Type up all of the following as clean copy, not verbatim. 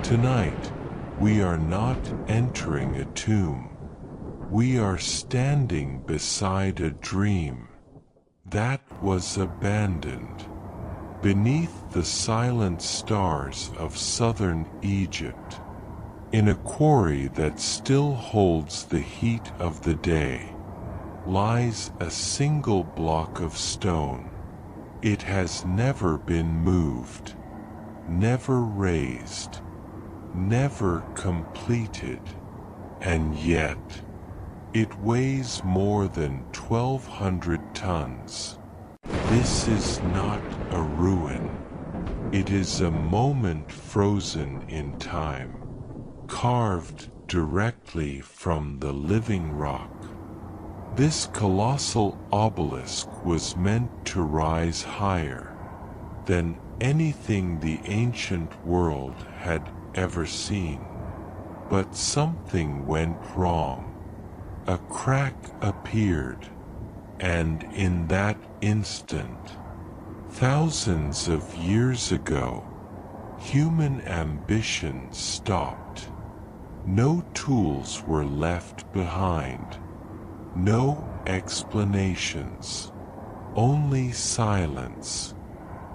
Tonight, we are not entering a tomb. We are standing beside a dream that was abandoned beneath the silent stars of southern Egypt, in a quarry that still holds the heat of the day, lies a single block of stone. It has never been moved, never raised, never completed, and yet it weighs more than 1,200 tons. This is not a ruin. It is a moment frozen in time, carved directly from the living rock. This colossal obelisk was meant to rise higher than anything the ancient world had ever seen. But something went wrong. A crack appeared, and in that instant, thousands of years ago, human ambition stopped. No tools were left behind, no explanations, only silence.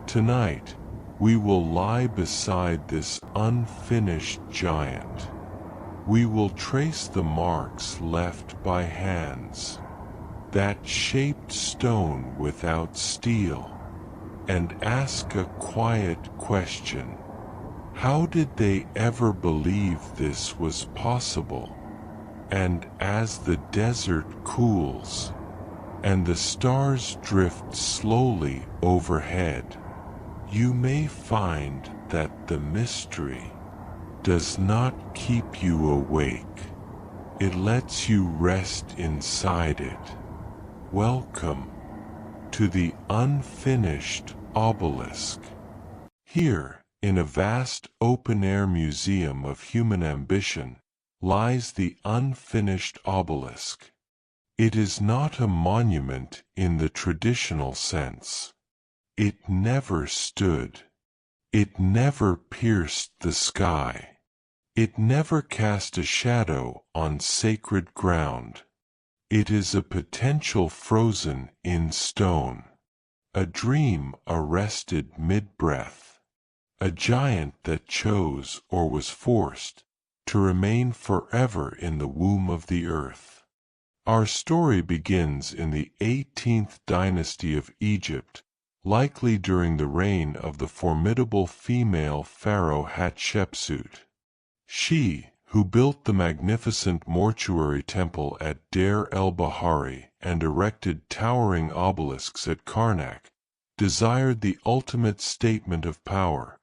Tonight, we will lie beside this unfinished giant. We will trace the marks left by hands that shaped stone without steel, and ask a quiet question. How did they ever believe this was possible? And as the desert cools, and the stars drift slowly overhead, you may find that the mystery does not keep you awake. It lets you rest inside it. Welcome to the Unfinished Obelisk. Here, in a vast open-air museum of human ambition, lies the Unfinished Obelisk. It is not a monument in the traditional sense. It never stood. It never pierced the sky. It never cast a shadow on sacred ground. It is a potential frozen in stone, a dream arrested mid-breath, a giant that chose or was forced to remain forever in the womb of the earth. Our story begins in the 18th dynasty of Egypt, likely during the reign of the formidable female pharaoh Hatshepsut. She, who built the magnificent mortuary temple at Deir el-Bahari and erected towering obelisks at Karnak, desired the ultimate statement of power,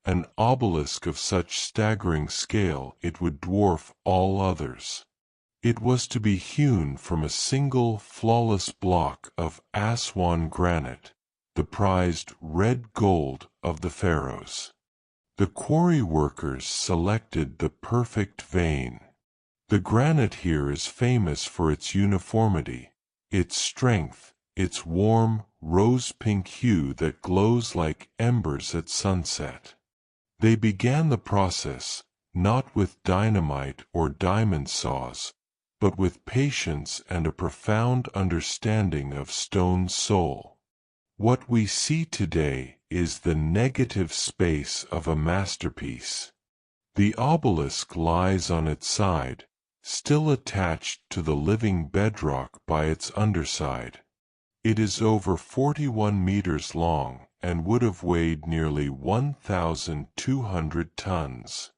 an obelisk of such staggering scale it would dwarf all others. It was to be hewn from a single flawless block of Aswan granite, the prized red gold of the pharaohs. The quarry workers selected the perfect vein. The granite here is famous for its uniformity, its strength, its warm, rose-pink hue that glows like embers at sunset. They began the process, not with dynamite or diamond saws, but with patience and a profound understanding of stone's soul. What we see today is the negative space of a masterpiece. The obelisk lies on its side, still attached to the living bedrock by its underside. It is over 41 meters long and would have weighed nearly 1,200 tons.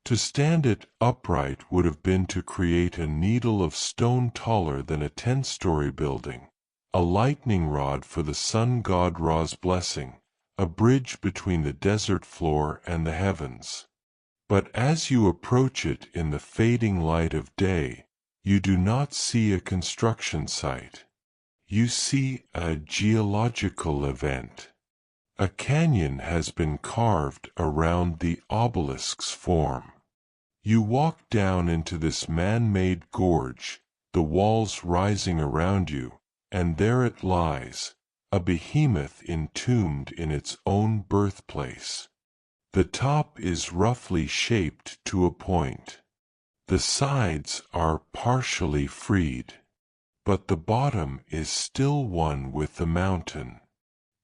To stand it upright would have been to create a needle of stone taller than a 10-story building, a lightning rod for the sun god Ra's blessing, a bridge between the desert floor and the heavens. But as you approach it in the fading light of day, you do not see a construction site. You see a geological event. A canyon has been carved around the obelisk's form. You walk down into this man-made gorge, the walls rising around you, and there it lies, a behemoth entombed in its own birthplace. The top is roughly shaped to a point. The sides are partially freed, but the bottom is still one with the mountain.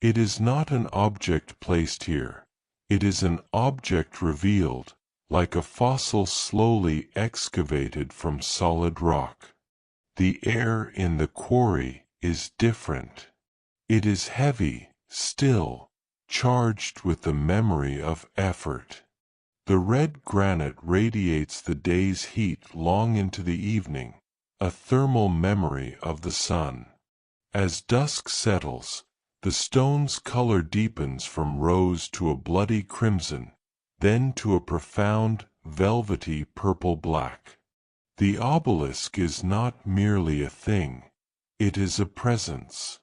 It is not an object placed here. It is an object revealed, like a fossil slowly excavated from solid rock. The air in the quarry is different. It is heavy, still, charged with the memory of effort. The red granite radiates the day's heat long into the evening, a thermal memory of the sun. As dusk settles, the stone's color deepens from rose to a bloody crimson, then to a profound, velvety purple-black. The obelisk is not merely a thing, it is a presence.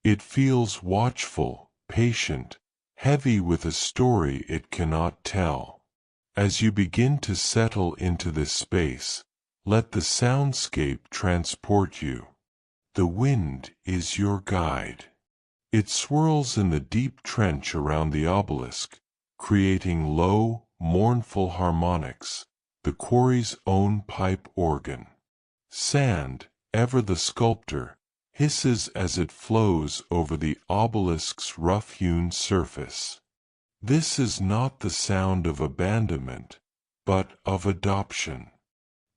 It feels watchful, patient, heavy with a story it cannot tell. As you begin to settle into this space, let the soundscape transport you. The wind is your guide. It swirls in the deep trench around the obelisk, creating low, mournful harmonics, the quarry's own pipe organ. Sand, ever the sculptor, hisses as it flows over the obelisk's rough-hewn surface. This is not the sound of abandonment, but of adoption.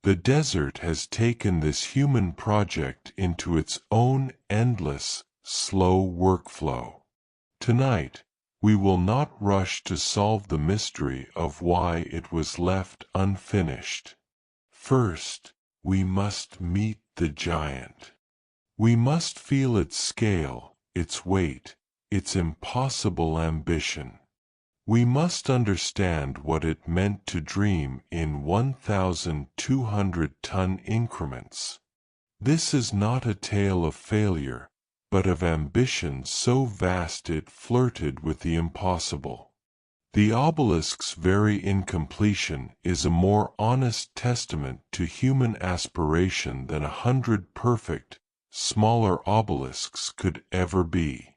The desert has taken this human project into its own endless, slow workflow. Tonight, we will not rush to solve the mystery of why it was left unfinished. First, we must meet the giant. We must feel its scale, its weight, its impossible ambition. We must understand what it meant to dream in 1,200-ton increments. This is not a tale of failure, but of ambition so vast it flirted with the impossible. The obelisk's very incompletion is a more honest testament to human aspiration than 100 perfect, smaller obelisks could ever be.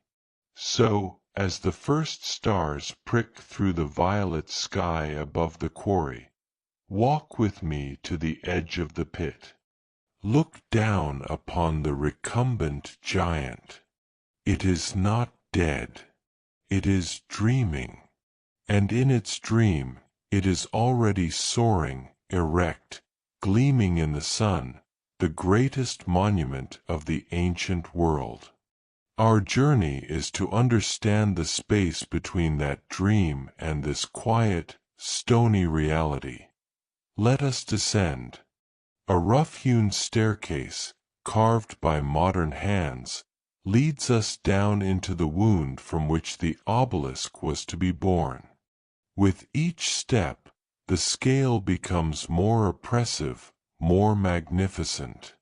So, as the first stars prick through the violet sky above the quarry, walk with me to the edge of the pit. Look down upon the recumbent giant. It is not dead. It is dreaming. And in its dream, it is already soaring, erect, gleaming in the sun, the greatest monument of the ancient world. Our journey is to understand the space between that dream and this quiet, stony reality. Let us descend. A rough-hewn staircase, carved by modern hands, leads us down into the wound from which the obelisk was to be born. With each step, the scale becomes more oppressive, more magnificent.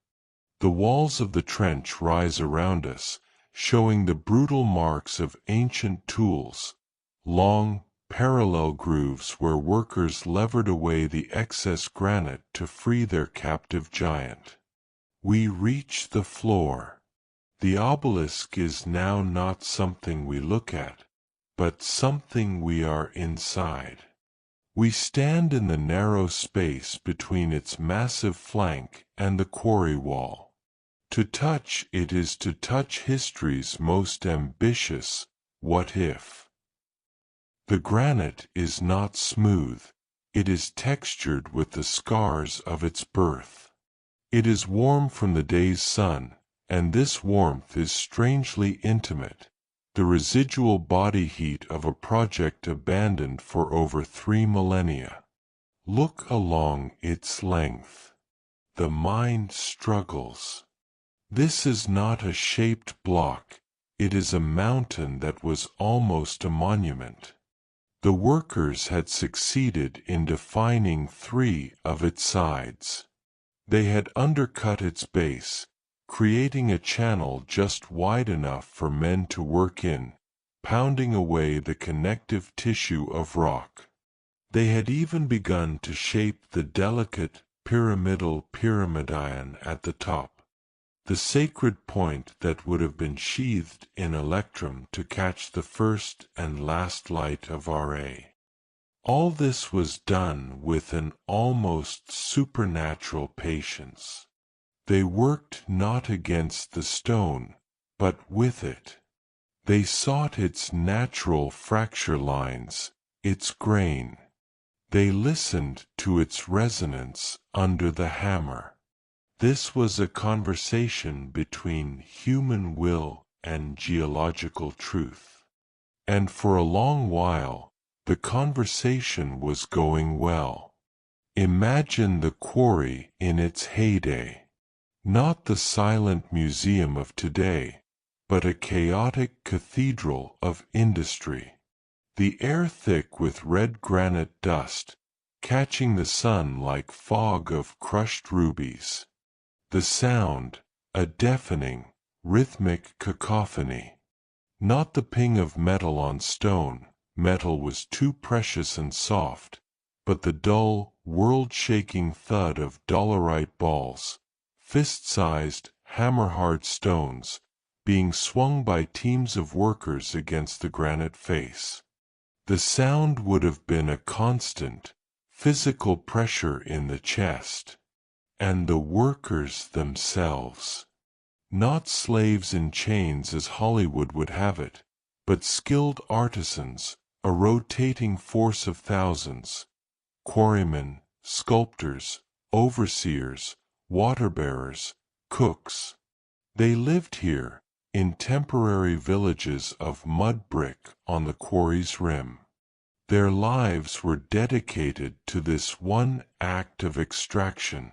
The walls of the trench rise around us, showing the brutal marks of ancient tools, long, parallel grooves where workers levered away the excess granite to free their captive giant. We reach the floor. The obelisk is now not something we look at, but something we are inside. We stand in the narrow space between its massive flank and the quarry wall. To touch it is to touch history's most ambitious what if. The granite is not smooth, it is textured with the scars of its birth. It is warm from the day's sun, and this warmth is strangely intimate, the residual body heat of a project abandoned for over 3 millennia. Look along its length. The mind struggles. This is not a shaped block, it is a mountain that was almost a monument. The workers had succeeded in defining 3 of its sides. They had undercut its base, creating a channel just wide enough for men to work in, pounding away the connective tissue of rock. They had even begun to shape the delicate, pyramidal pyramidion at the top, the sacred point that would have been sheathed in electrum to catch the first and last light of Ra. All this was done with an almost supernatural patience. They worked not against the stone, but with it. They sought its natural fracture lines, its grain. They listened to its resonance under the hammer. This was a conversation between human will and geological truth. And for a long while, the conversation was going well. Imagine the quarry in its heyday. Not the silent museum of today, but a chaotic cathedral of industry. The air thick with red granite dust, catching the sun like fog of crushed rubies. The sound, a deafening, rhythmic cacophony. Not the ping of metal on stone, metal was too precious and soft, but the dull, world-shaking thud of dolerite balls, fist-sized, hammer-hard stones, being swung by teams of workers against the granite face. The sound would have been a constant, physical pressure in the chest. And the workers themselves. Not slaves in chains as Hollywood would have it, but skilled artisans, a rotating force of thousands. Quarrymen, sculptors, overseers, water-bearers, cooks. They lived here, in temporary villages of mud brick on the quarry's rim. Their lives were dedicated to this one act of extraction.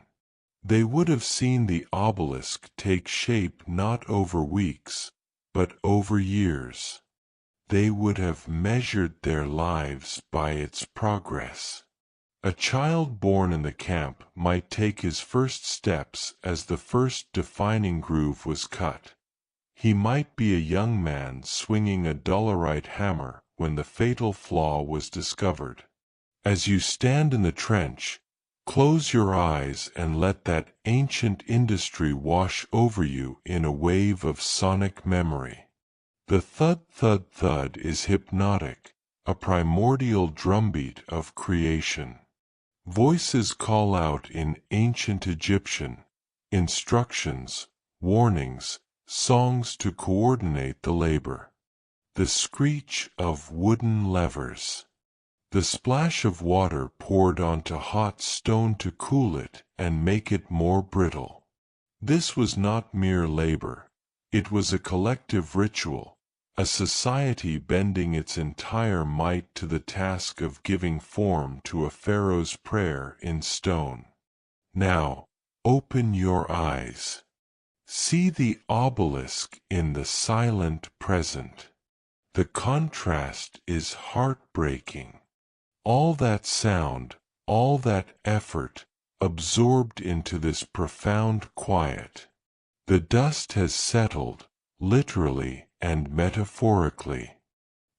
They would have seen the obelisk take shape not over weeks, but over years. They would have measured their lives by its progress. A child born in the camp might take his first steps as the first defining groove was cut. He might be a young man swinging a dolerite hammer when the fatal flaw was discovered. As you stand in the trench, close your eyes and let that ancient industry wash over you in a wave of sonic memory. The thud-thud-thud is hypnotic, a primordial drumbeat of creation. Voices call out in ancient Egyptian, instructions, warnings, songs to coordinate the labor. The screech of wooden levers. The splash of water poured onto hot stone to cool it and make it more brittle. This was not mere labor. It was a collective ritual, a society bending its entire might to the task of giving form to a pharaoh's prayer in stone. Now, open your eyes. See the obelisk in the silent present. The contrast is heartbreaking. All that sound, all that effort, absorbed into this profound quiet. The dust has settled, literally and metaphorically.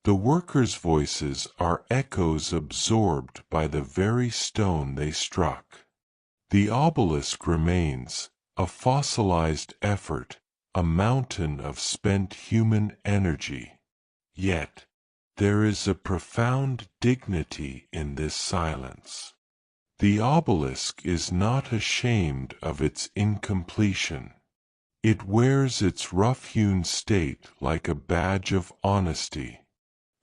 The workers' voices are echoes absorbed by the very stone they struck. The obelisk remains, a fossilized effort, a mountain of spent human energy. Yet, there is a profound dignity in this silence. The obelisk is not ashamed of its incompletion. It wears its rough-hewn state like a badge of honesty.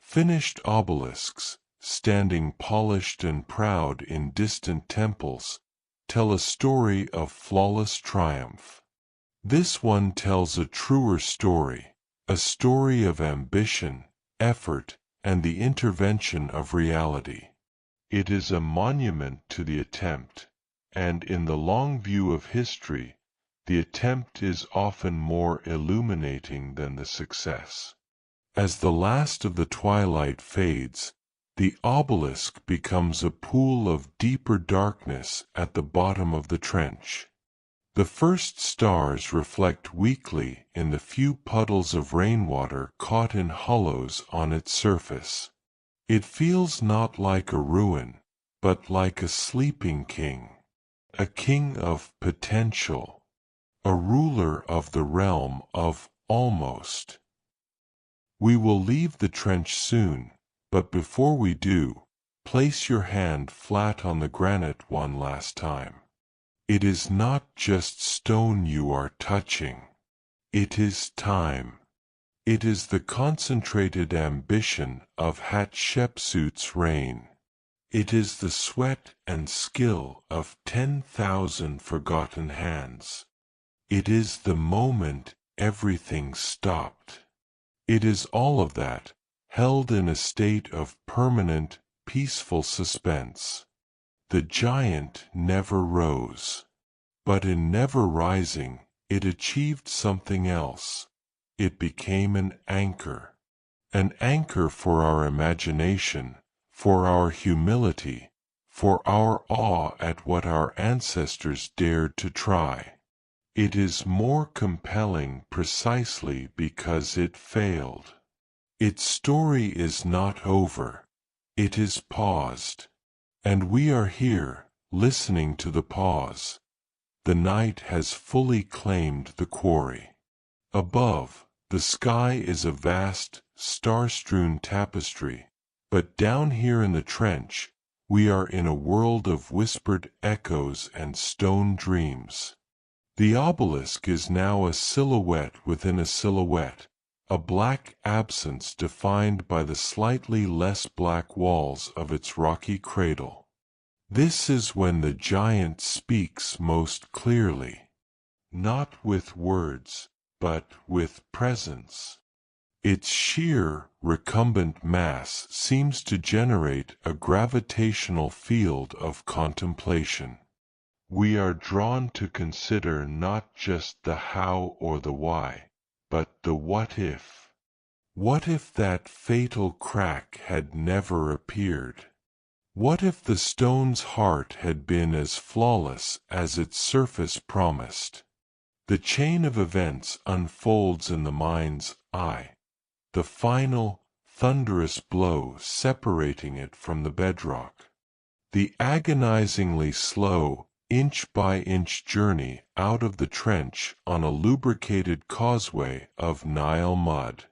Finished obelisks, standing polished and proud in distant temples, tell a story of flawless triumph. This one tells a truer story, a story of ambition, effort, and the intervention of reality. It is a monument to the attempt, and in the long view of history, the attempt is often more illuminating than the success. As the last of the twilight fades, the obelisk becomes a pool of deeper darkness at the bottom of the trench. The first stars reflect weakly in the few puddles of rainwater caught in hollows on its surface. It feels not like a ruin, but like a sleeping king. A king of potential. A ruler of the realm of almost. We will leave the trench soon, but before we do, place your hand flat on the granite one last time. It is not just stone you are touching. It is time. It is the concentrated ambition of Hatshepsut's reign. It is the sweat and skill of 10,000 forgotten hands. It is the moment everything stopped. It is all of that, held in a state of permanent, peaceful suspense. The giant never rose. But in never rising, it achieved something else. It became an anchor for our imagination, for our humility, for our awe at what our ancestors dared to try. It is more compelling precisely because it failed. Its story is not over. It is paused. And we are here, listening to the pause. The night has fully claimed the quarry. Above, the sky is a vast, star-strewn tapestry, but down here in the trench, we are in a world of whispered echoes and stone dreams. The obelisk is now a silhouette within a silhouette, a black absence defined by the slightly less black walls of its rocky cradle. This is when the giant speaks most clearly. Not with words, but with presence. Its sheer, recumbent mass seems to generate a gravitational field of contemplation. We are drawn to consider not just the how or the why, but the what if. What if that fatal crack had never appeared? What if the stone's heart had been as flawless as its surface promised? The chain of events unfolds in the mind's eye, the final, thunderous blow separating it from the bedrock. The agonizingly slow, inch-by-inch journey out of the trench on a lubricated causeway of Nile mud.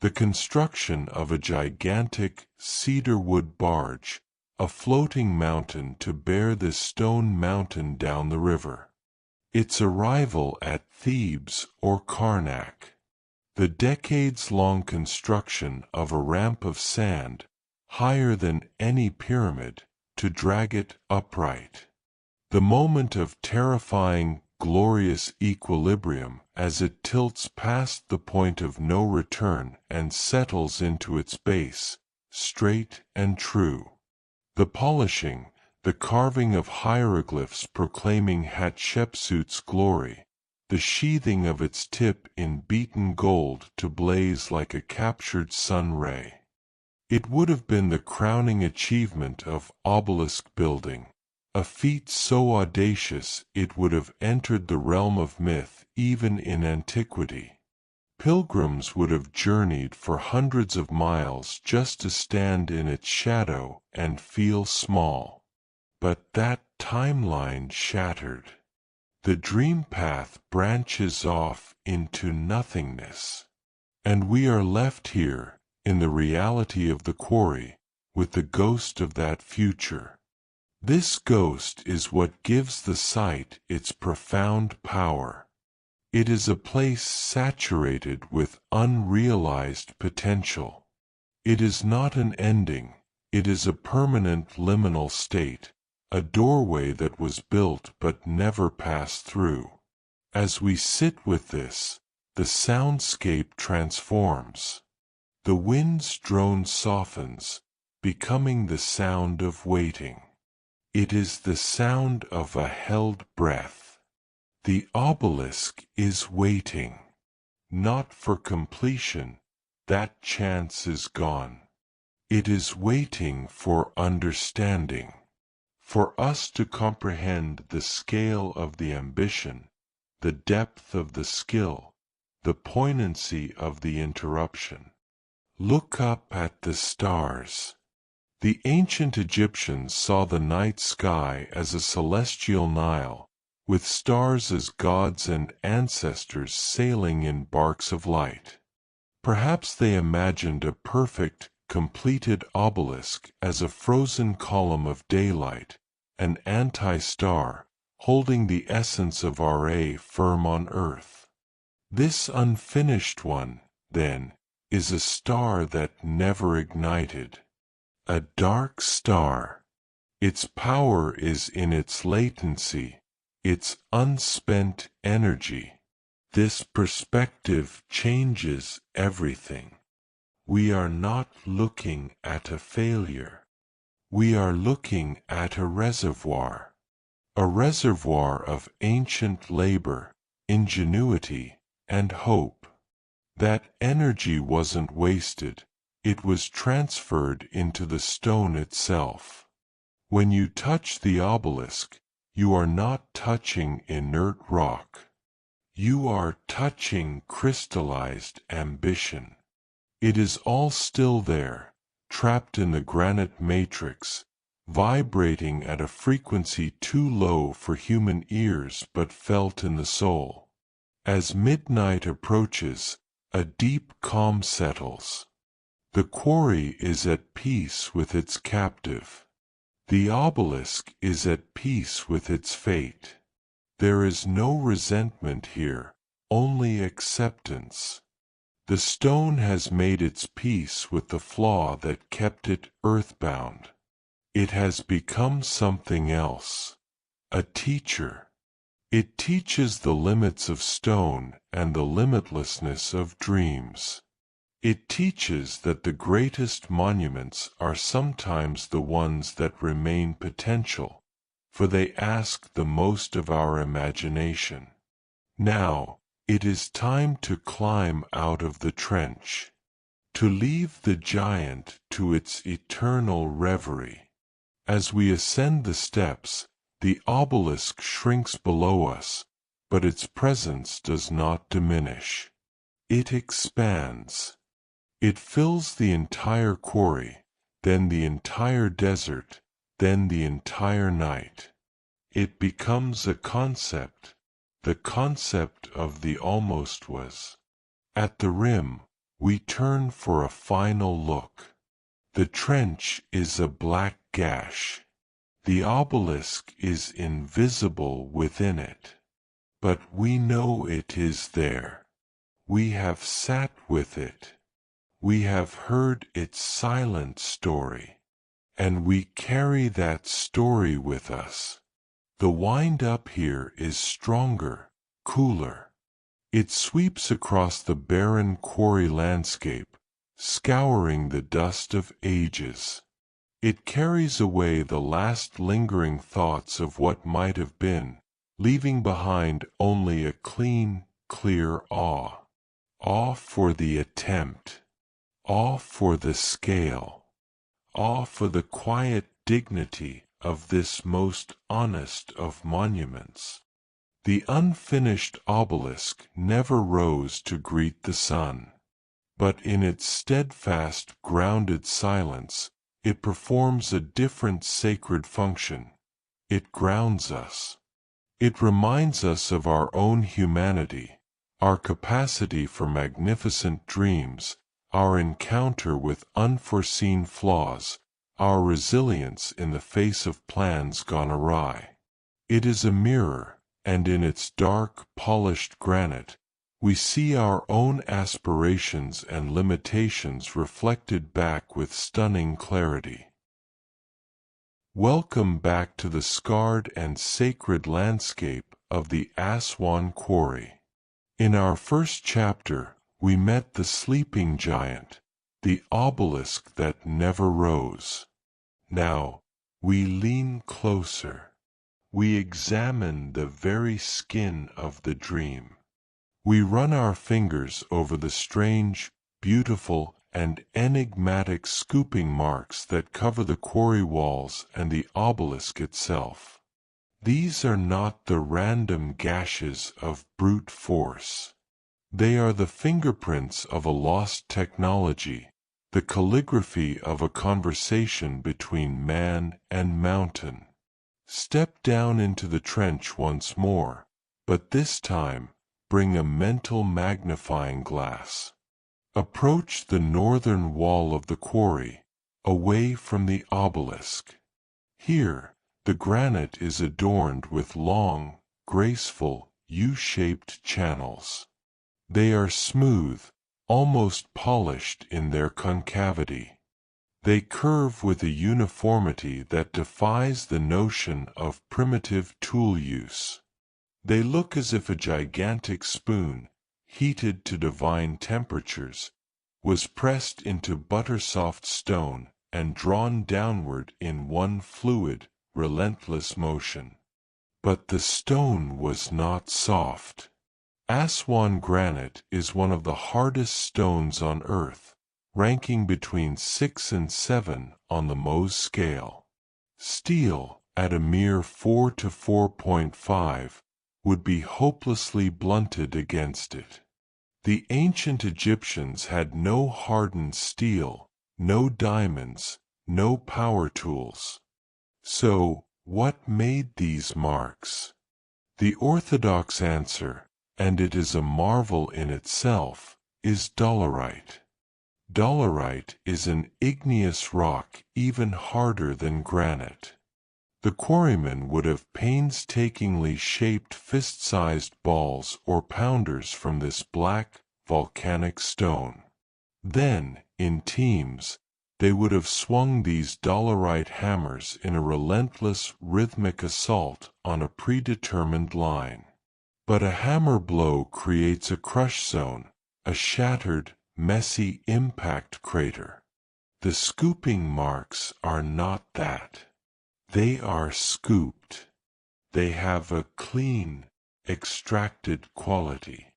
The construction of a gigantic cedar-wood barge, a floating mountain to bear this stone mountain down the river. Its arrival at Thebes or Karnak. The decades-long construction of a ramp of sand, higher than any pyramid, to drag it upright. The moment of terrifying, glorious equilibrium as it tilts past the point of no return and settles into its base, straight and true. The polishing, the carving of hieroglyphs proclaiming Hatshepsut's glory, the sheathing of its tip in beaten gold to blaze like a captured sun ray. It would have been the crowning achievement of obelisk building, a feat so audacious it would have entered the realm of myth even in antiquity. Pilgrims would have journeyed for hundreds of miles just to stand in its shadow and feel small. But that timeline shattered. The dream path branches off into nothingness. And we are left here, in the reality of the quarry, with the ghost of that future. This ghost is what gives the site its profound power. It is a place saturated with unrealized potential. It is not an ending, it is a permanent liminal state, a doorway that was built but never passed through. As we sit with this, the soundscape transforms. The wind's drone softens, becoming the sound of waiting. It is the sound of a held breath. The obelisk is waiting. Not for completion, that chance is gone. It is waiting for understanding. For us to comprehend the scale of the ambition, the depth of the skill, the poignancy of the interruption. Look up at the stars. The ancient Egyptians saw the night sky as a celestial Nile, with stars as gods and ancestors sailing in barks of light. Perhaps they imagined a perfect, completed obelisk as a frozen column of daylight, an anti-star, holding the essence of Ra firm on earth. This unfinished one, then, is a star that never ignited. A dark star. Its power is in its latency, its unspent energy. This perspective changes everything. We are not looking at a failure. We are looking at a reservoir of ancient labor, ingenuity, and hope. That energy wasn't wasted, it was transferred into the stone itself. When you touch the obelisk, you are not touching inert rock. You are touching crystallized ambition. It is all still there, trapped in the granite matrix, vibrating at a frequency too low for human ears but felt in the soul. As midnight approaches, a deep calm settles. The quarry is at peace with its captive. The obelisk is at peace with its fate. There is no resentment here, only acceptance. The stone has made its peace with the flaw that kept it earthbound. It has become something else, a teacher. It teaches the limits of stone and the limitlessness of dreams. It teaches that the greatest monuments are sometimes the ones that remain potential, for they ask the most of our imagination. Now, it is time to climb out of the trench, to leave the giant to its eternal reverie. As we ascend the steps, the obelisk shrinks below us, but its presence does not diminish. It expands. It fills the entire quarry, then the entire desert, then the entire night. It becomes a concept, the concept of the almost was. At the rim, we turn for a final look. The trench is a black gash. The obelisk is invisible within it. But we know it is there. We have sat with it. We have heard its silent story. And we carry that story with us. The wind-up here is stronger, cooler. It sweeps across the barren quarry landscape, scouring the dust of ages. It carries away the last lingering thoughts of what might have been, leaving behind only a clean, clear awe. Awe for the attempt. Awe for the scale. Awe for the quiet dignity of this most honest of monuments. The unfinished obelisk never rose to greet the sun. But in its steadfast, grounded silence, it performs a different sacred function. It grounds us. It reminds us of our own humanity, our capacity for magnificent dreams, our encounter with unforeseen flaws, our resilience in the face of plans gone awry. It is a mirror, and in its dark, polished granite, we see our own aspirations and limitations reflected back with stunning clarity. Welcome back to the scarred and sacred landscape of the Aswan Quarry. In our first chapter, we met the sleeping giant, the obelisk that never rose. Now, we lean closer. We examine the very skin of the dream. We run our fingers over the strange, beautiful, and enigmatic scooping marks that cover the quarry walls and the obelisk itself. These are not the random gashes of brute force. They are the fingerprints of a lost technology, the calligraphy of a conversation between man and mountain. Step down into the trench once more, but this time, bring a mental magnifying glass. Approach the northern wall of the quarry, away from the obelisk. Here, the granite is adorned with long, graceful, U-shaped channels. They are smooth, almost polished in their concavity. They curve with a uniformity that defies the notion of primitive tool use. They look as if a gigantic spoon, heated to divine temperatures, was pressed into butter-soft stone and drawn downward in one fluid, relentless motion. But the stone was not soft. Aswan granite is one of the hardest stones on Earth, ranking between 6 and 7 on the Mohs scale. Steel, at a mere 4 to 4.5, would be hopelessly blunted against it. The ancient Egyptians had no hardened steel, no diamonds, no power tools. So, what made these marks? The orthodox answer, and it is a marvel in itself, is dolerite. Dolerite is an igneous rock even harder than granite. The quarrymen would have painstakingly shaped fist-sized balls or pounders from this black, volcanic stone. Then, in teams, they would have swung these dolerite hammers in a relentless, rhythmic assault on a predetermined line. But a hammer blow creates a crush zone, a shattered, messy impact crater. The scooping marks are not that. They are scooped. They have a clean, extracted quality.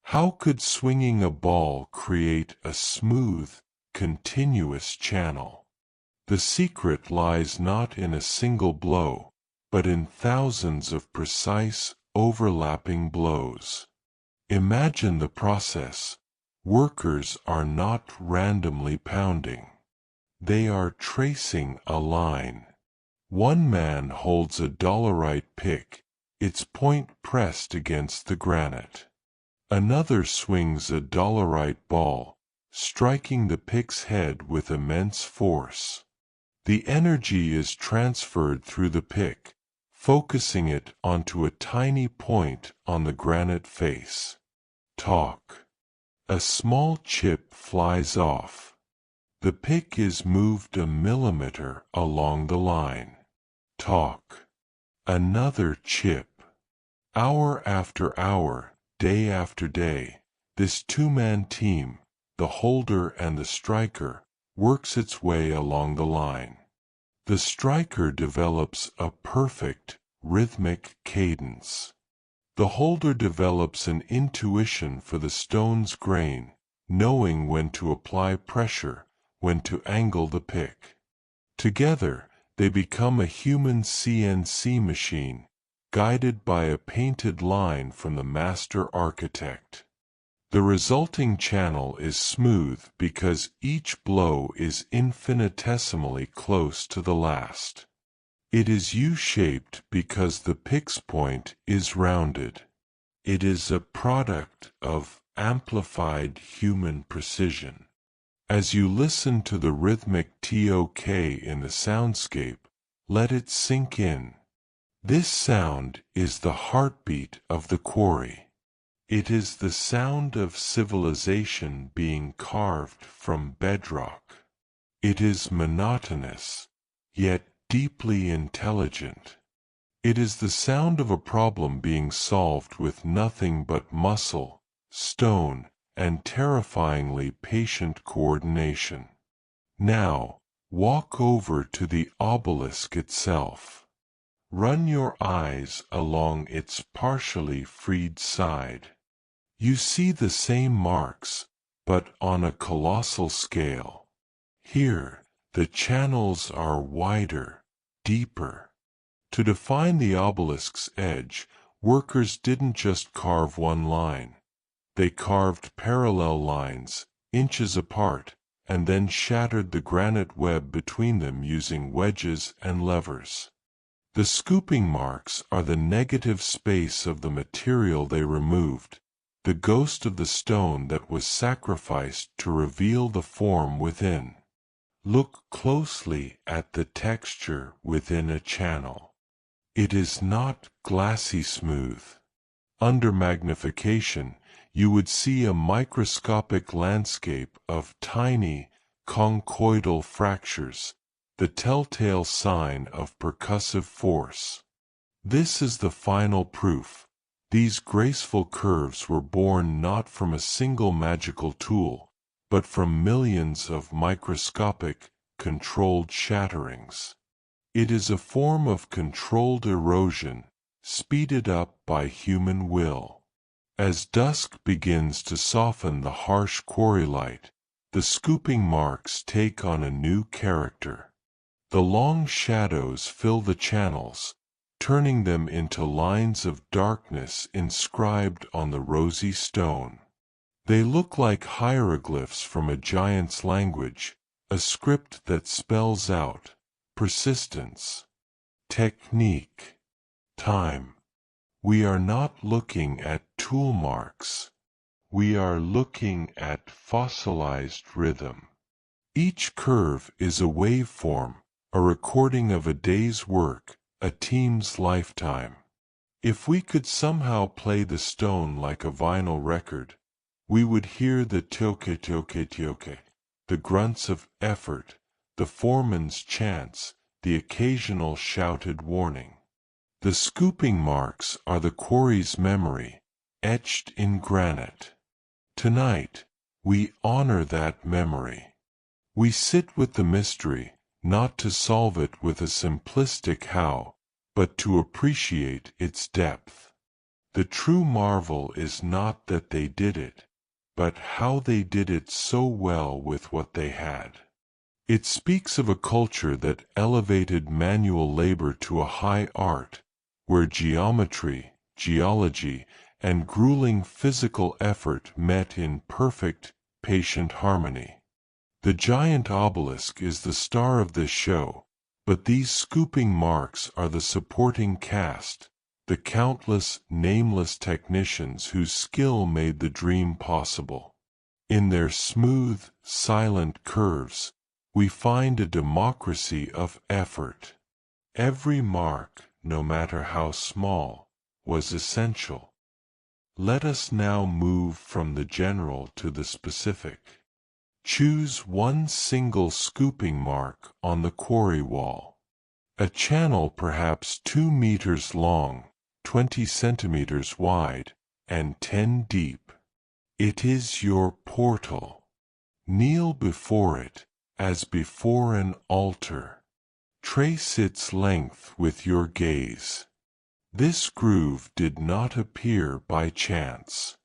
How could swinging a ball create a smooth, continuous channel? The secret lies not in a single blow, but in thousands of precise, overlapping blows. Imagine the process. Workers are not randomly pounding. They are tracing a line. One man holds a dolerite pick, its point pressed against the granite. Another swings a dolerite ball, striking the pick's head with immense force. The energy is transferred through the pick, focusing it onto a tiny point on the granite face. Talk. A small chip flies off. The pick is moved a millimeter along the line. Talk. Another chip. Hour after hour, day after day, this two-man team, the holder and the striker, works its way along the line. The striker develops a perfect, rhythmic cadence. The holder develops an intuition for the stone's grain, knowing when to apply pressure, when to angle the pick. Together, they become a human CNC machine, guided by a painted line from the master architect. The resulting channel is smooth because each blow is infinitesimally close to the last. It is U-shaped because the pick's point is rounded. It is a product of amplified human precision. As you listen to the rhythmic TOK in the soundscape, let it sink in. This sound is the heartbeat of the quarry. It is the sound of civilization being carved from bedrock. It is monotonous, yet deeply intelligent. It is the sound of a problem being solved with nothing but muscle, stone, and terrifyingly patient coordination. Now, walk over to the obelisk itself. Run your eyes along its partially freed side. You see the same marks, but on a colossal scale. Here, the channels are wider, deeper. To define the obelisk's edge, workers didn't just carve one line. They carved parallel lines, inches apart, and then shattered the granite web between them using wedges and levers. The scooping marks are the negative space of the material they removed, the ghost of the stone that was sacrificed to reveal the form within. Look closely at the texture within a channel. It is not glassy smooth. Under magnification, you would see a microscopic landscape of tiny, conchoidal fractures, the telltale sign of percussive force. This is the final proof. These graceful curves were born not from a single magical tool, but from millions of microscopic, controlled shatterings. It is a form of controlled erosion, speeded up by human will. As dusk begins to soften the harsh quarry light, the scooping marks take on a new character. The long shadows fill the channels, turning them into lines of darkness inscribed on the rosy stone. They look like hieroglyphs from a giant's language, a script that spells out persistence, technique, time. We are not looking at tool marks. We are looking at fossilized rhythm. Each curve is a waveform, a recording of a day's work, a team's lifetime. If we could somehow play the stone like a vinyl record, we would hear the tioke tioke tioke, the grunts of effort, the foreman's chants, the occasional shouted warning. The scooping marks are the quarry's memory, etched in granite. Tonight, we honor that memory. We sit with the mystery, not to solve it with a simplistic how, but to appreciate its depth. The true marvel is not that they did it, but how they did it so well with what they had. It speaks of a culture that elevated manual labor to a high art, where geometry, geology, and grueling physical effort met in perfect, patient harmony. The giant obelisk is the star of this show, but these scooping marks are the supporting cast, the countless, nameless technicians whose skill made the dream possible. In their smooth, silent curves, we find a democracy of effort. Every mark, no matter how small, was essential. Let us now move from the general to the specific. Choose one single scooping mark on the quarry wall. A channel perhaps 2 meters long, 20 centimeters wide, and 10 deep. It is your portal. Kneel before it, as before an altar. Trace its length with your gaze. This groove did not appear by chance.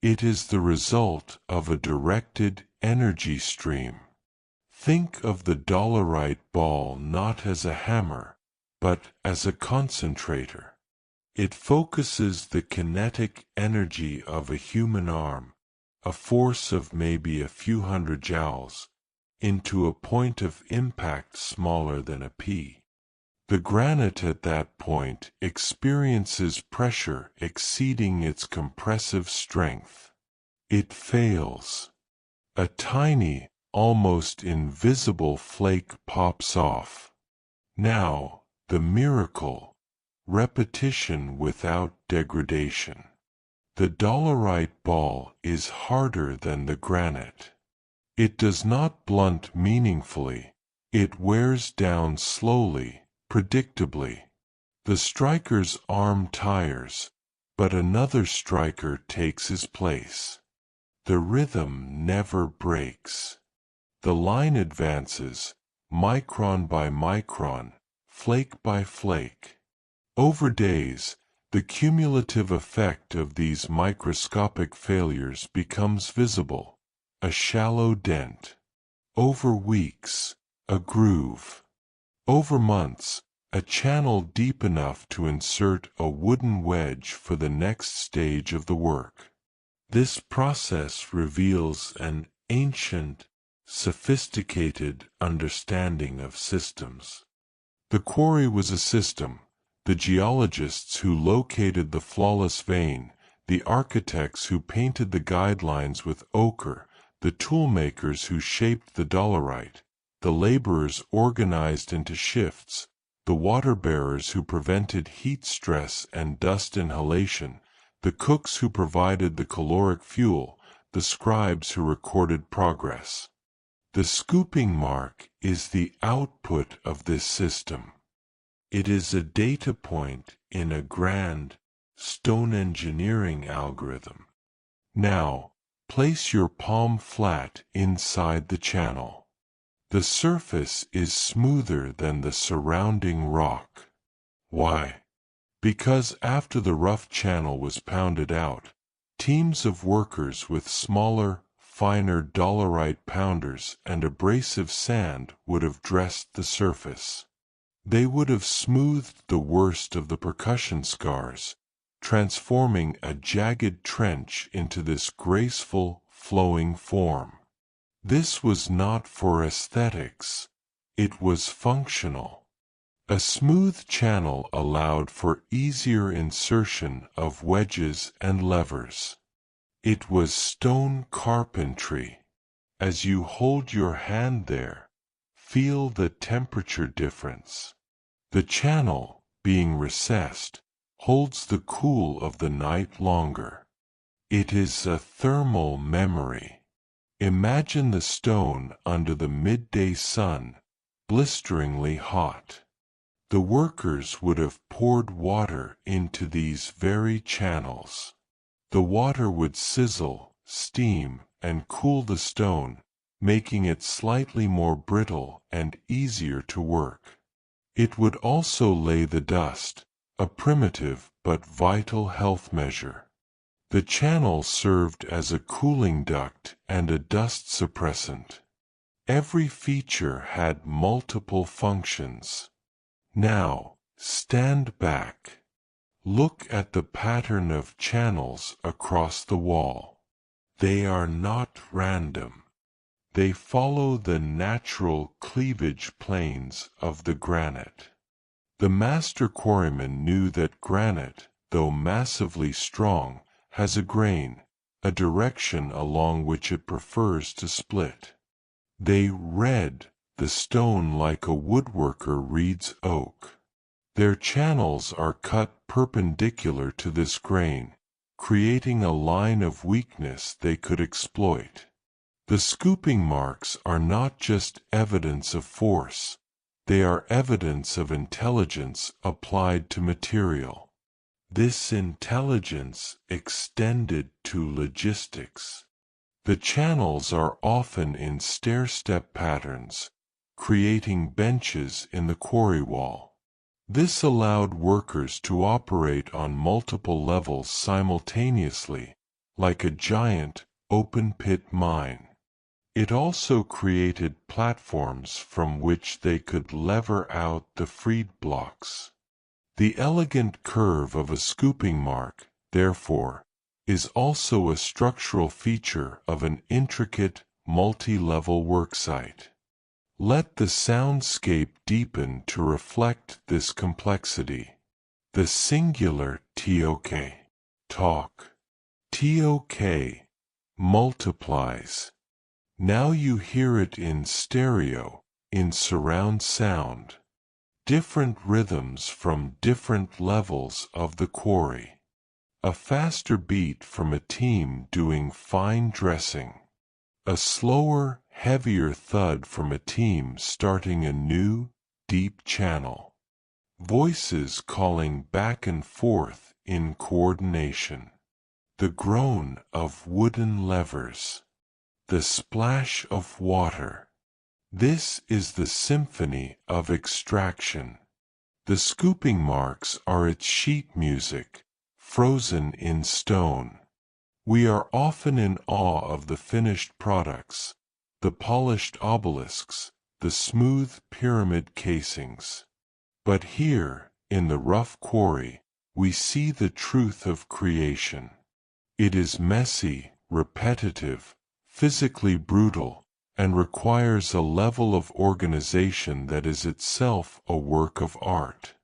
It is the result of a directed energy stream. Think of the dolerite ball not as a hammer, but as a concentrator. It focuses the kinetic energy of a human arm, a force of maybe a few hundred joules, into a point of impact smaller than a pea. The granite at that point experiences pressure exceeding its compressive strength. It fails. A tiny, almost invisible flake pops off. Now, the miracle. Repetition without degradation. The dolerite ball is harder than the granite. It does not blunt meaningfully. It wears down slowly, predictably. The striker's arm tires, but another striker takes his place. The rhythm never breaks. The line advances, micron by micron, flake by flake. Over days, the cumulative effect of these microscopic failures becomes visible, a shallow dent. Over weeks, a groove. Over months, a channel deep enough to insert a wooden wedge for the next stage of the work. This process reveals an ancient, sophisticated understanding of systems. The quarry was a system. The geologists who located the flawless vein, the architects who painted the guidelines with ochre, the toolmakers who shaped the dolerite, the laborers organized into shifts, the water-bearers who prevented heat stress and dust inhalation, the cooks who provided the caloric fuel, the scribes who recorded progress. The scooping mark is the output of this system. It is a data point in a grand stone engineering algorithm. Now, place your palm flat inside the channel. The surface is smoother than the surrounding rock. Why? Because after the rough channel was pounded out, teams of workers with smaller, finer dolerite pounders and abrasive sand would have dressed the surface. They would have smoothed the worst of the percussion scars, transforming a jagged trench into this graceful, flowing form. This was not for aesthetics. It was functional. A smooth channel allowed for easier insertion of wedges and levers. It was stone carpentry. As you hold your hand there, feel the temperature difference. The channel, being recessed, holds the cool of the night longer. It is a thermal memory. Imagine the stone under the midday sun, blisteringly hot. The workers would have poured water into these very channels. The water would sizzle, steam, and cool the stone, making it slightly more brittle and easier to work. It would also lay the dust, a primitive but vital health measure. The channel served as a cooling duct and a dust suppressant. Every feature had multiple functions. Now, stand back. Look at the pattern of channels across the wall. They are not random. They follow the natural cleavage planes of the granite. The master quarryman knew that granite, though massively strong, has a grain, a direction along which it prefers to split. They read the stone like a woodworker reads oak. Their channels are cut perpendicular to this grain, creating a line of weakness they could exploit. The scooping marks are not just evidence of force, they are evidence of intelligence applied to material. This intelligence extended to logistics. The channels are often in stair-step patterns, creating benches in the quarry wall. This allowed workers to operate on multiple levels simultaneously, like a giant, open-pit mine. It also created platforms from which they could lever out the freed blocks. The elegant curve of a scooping mark, therefore, is also a structural feature of an intricate, multi-level worksite. Let the soundscape deepen to reflect this complexity. The singular tok, talk, tok, multiplies. Now you hear it in stereo, in surround sound. Different rhythms from different levels of the quarry. A faster beat from a team doing fine dressing. A slower, heavier thud from a team starting a new, deep channel. Voices calling back and forth in coordination. The groan of wooden levers. The splash of water. This is the symphony of extraction. The scooping marks are its sheet music, frozen in stone. We are often in awe of the finished products, the polished obelisks, the smooth pyramid casings. But here, in the rough quarry, we see the truth of creation. It is messy, repetitive, physically brutal, and requires a level of organization that is itself a work of art.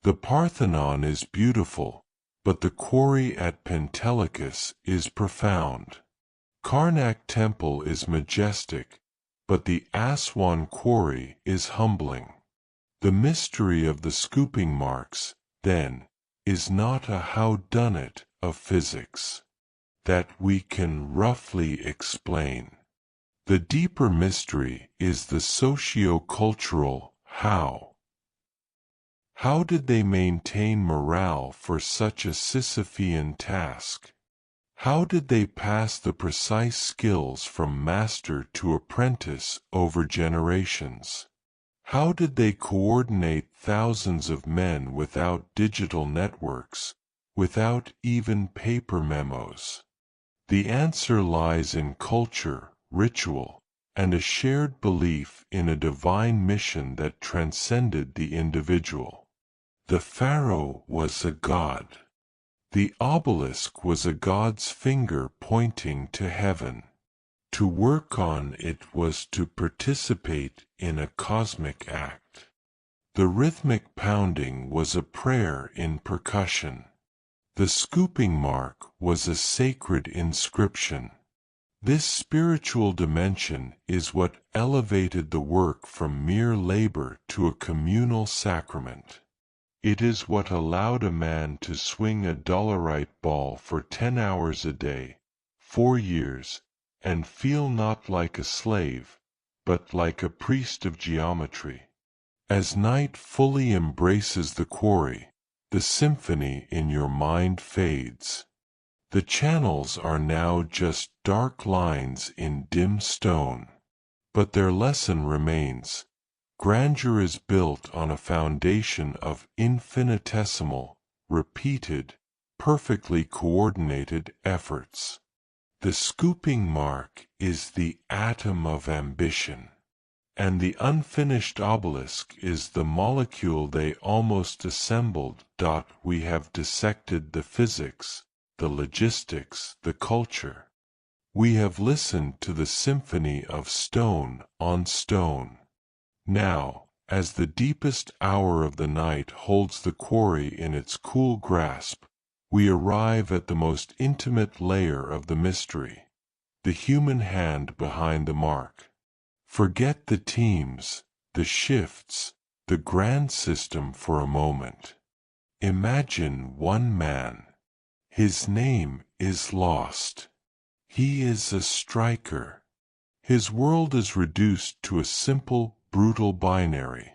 The Parthenon is beautiful, but the quarry at Pentelicus is profound. Karnak Temple is majestic, but the Aswan quarry is humbling. The mystery of the scooping marks, then, is not a how-done-it of physics that we can roughly explain. The deeper mystery is the socio-cultural how. How did they maintain morale for such a Sisyphean task? How did they pass the precise skills from master to apprentice over generations? How did they coordinate thousands of men without digital networks, without even paper memos? The answer lies in culture, ritual, and a shared belief in a divine mission that transcended the individual. The pharaoh was a god. The obelisk was a god's finger pointing to heaven. To work on it was to participate in a cosmic act. The rhythmic pounding was a prayer in percussion. The scooping mark was a sacred inscription. This spiritual dimension is what elevated the work from mere labor to a communal sacrament. It is what allowed a man to swing a dolerite ball for 10 hours a day, 4 years, and feel not like a slave, but like a priest of geometry. As night fully embraces the quarry, the symphony in your mind fades. The channels are now just dark lines in dim stone. But their lesson remains. Grandeur is built on a foundation of infinitesimal, repeated, perfectly coordinated efforts. The scooping mark is the atom of ambition, and the unfinished obelisk is the molecule they almost assembled. We have dissected the physics, the logistics, the culture. We have listened to the symphony of stone on stone. Now, as the deepest hour of the night holds the quarry in its cool grasp, we arrive at the most intimate layer of the mystery, the human hand behind the mark. Forget the teams, the shifts, the grand system for a moment. Imagine one man. His name is lost. He is a striker. His world is reduced to a simple, brutal binary.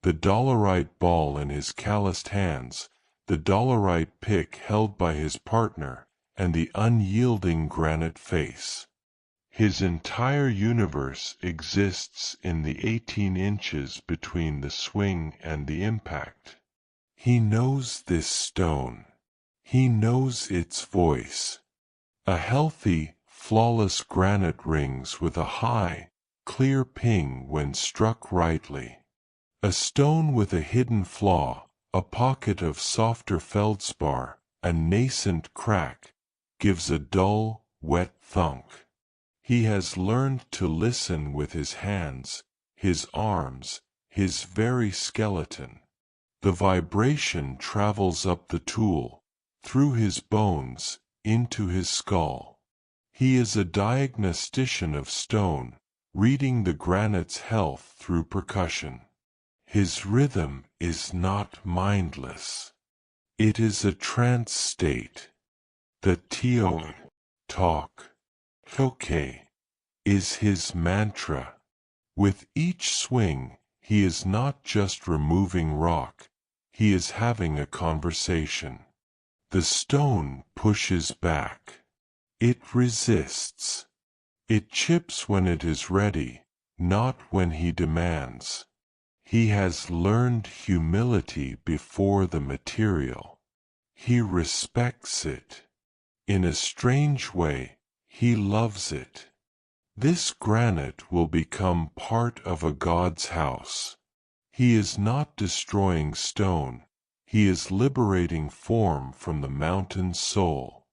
The dolerite ball in his calloused hands, the dolerite pick held by his partner, and the unyielding granite face. His entire universe exists in the 18 inches between the swing and the impact. He knows this stone. He knows its voice. A healthy, flawless granite rings with a high, clear ping when struck rightly. A stone with a hidden flaw, a pocket of softer feldspar, a nascent crack, gives a dull, wet thunk. He has learned to listen with his hands, his arms, his very skeleton. The vibration travels up the tool, through his bones, into his skull. He is a diagnostician of stone, reading the granite's health through percussion. His rhythm is not mindless. It is a trance state. The tio, talk, toke, is his mantra. With each swing, he is not just removing rock, he is having a conversation. The stone pushes back. It resists. It chips when it is ready, not when he demands. He has learned humility before the material. He respects it. In a strange way, he loves it. This granite will become part of a god's house. He is not destroying stone, he is liberating form from the mountain's soul.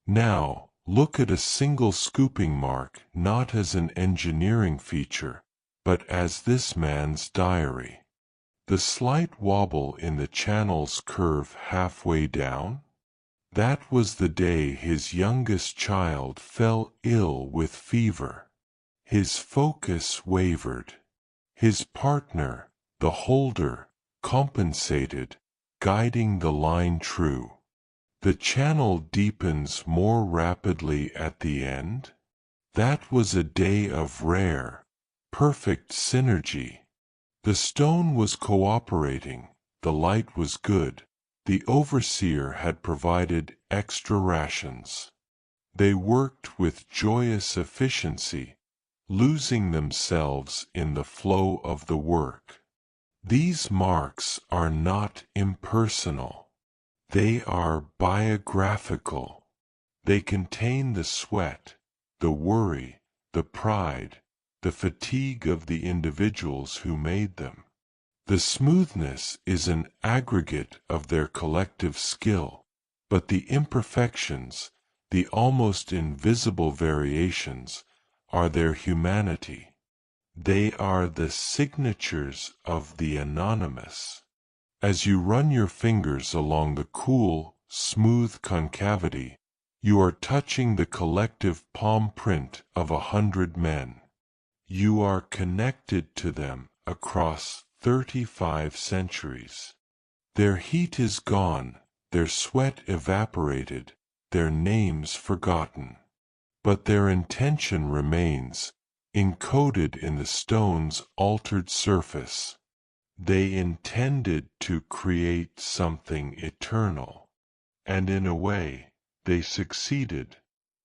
Now, look at a single scooping mark not as an engineering feature, but as this man's diary. The slight wobble in the channel's curve halfway down? That was the day his youngest child fell ill with fever. His focus wavered. His partner, the holder, compensated, guiding the line true. The channel deepens more rapidly at the end. That was a day of rare, perfect synergy. The stone was cooperating, the light was good, the overseer had provided extra rations. They worked with joyous efficiency, losing themselves in the flow of the work. These marks are not impersonal. They are biographical. They contain the sweat, the worry, the pride, the fatigue of the individuals who made them. The smoothness is an aggregate of their collective skill, but the imperfections, the almost invisible variations, are their humanity. They are the signatures of the anonymous. As you run your fingers along the cool, smooth concavity, you are touching the collective palm print of 100 men. You are connected to them across 35 centuries. Their heat is gone, their sweat evaporated, their names forgotten. But their intention remains, encoded in the stone's altered surface. They intended to create something eternal. And in a way, they succeeded,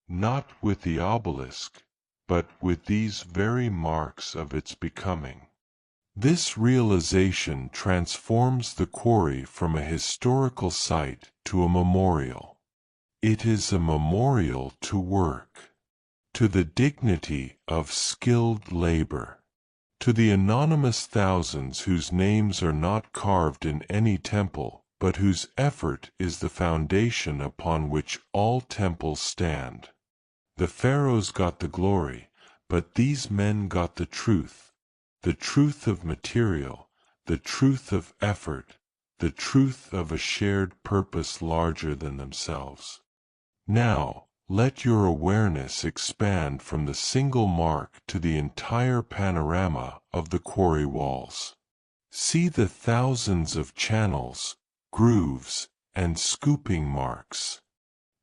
not with the obelisk, but with these very marks of its becoming. This realization transforms the quarry from a historical site to a memorial. It is a memorial to work, to the dignity of skilled labor, to the anonymous thousands whose names are not carved in any temple, but whose effort is the foundation upon which all temples stand. The pharaohs got the glory, but these men got the truth of material, the truth of effort, the truth of a shared purpose larger than themselves. Now, let your awareness expand from the single mark to the entire panorama of the quarry walls. See the thousands of channels, grooves, and scooping marks.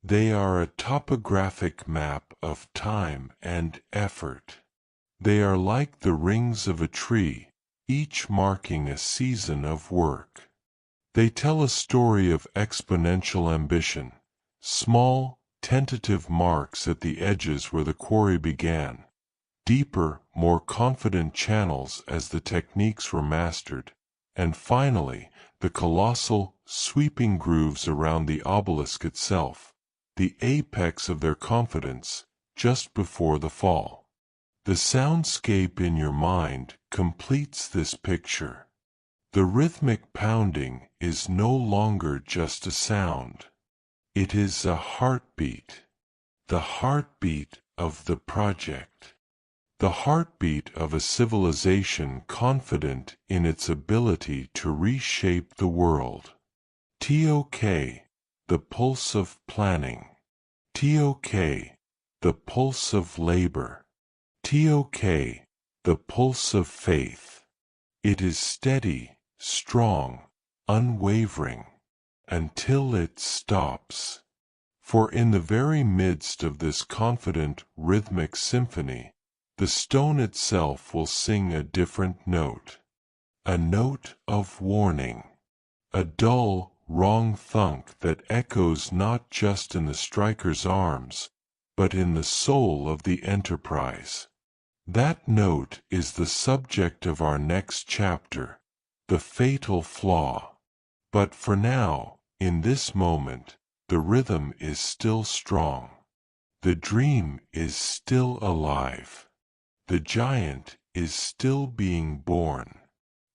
They are a topographic map of time and effort. They are like the rings of a tree, each marking a season of work. They tell a story of exponential ambition, small, tentative marks at the edges where the quarry began, deeper, more confident channels as the techniques were mastered, and finally, the colossal, sweeping grooves around the obelisk itself, the apex of their confidence, just before the fall. The soundscape in your mind completes this picture. The rhythmic pounding is no longer just a sound. It is a heartbeat. The heartbeat of the project. The heartbeat of a civilization confident in its ability to reshape the world. TOK, the pulse of planning. TOK, the pulse of labor. TOK, the pulse of faith. It is steady, strong, unwavering, until it stops. For in the very midst of this confident, rhythmic symphony, the stone itself will sing a different note. A note of warning. A dull, wrong thunk that echoes not just in the striker's arms, but in the soul of the enterprise. That note is the subject of our next chapter, the fatal flaw. But for now, in this moment, the rhythm is still strong. The dream is still alive. The giant is still being born.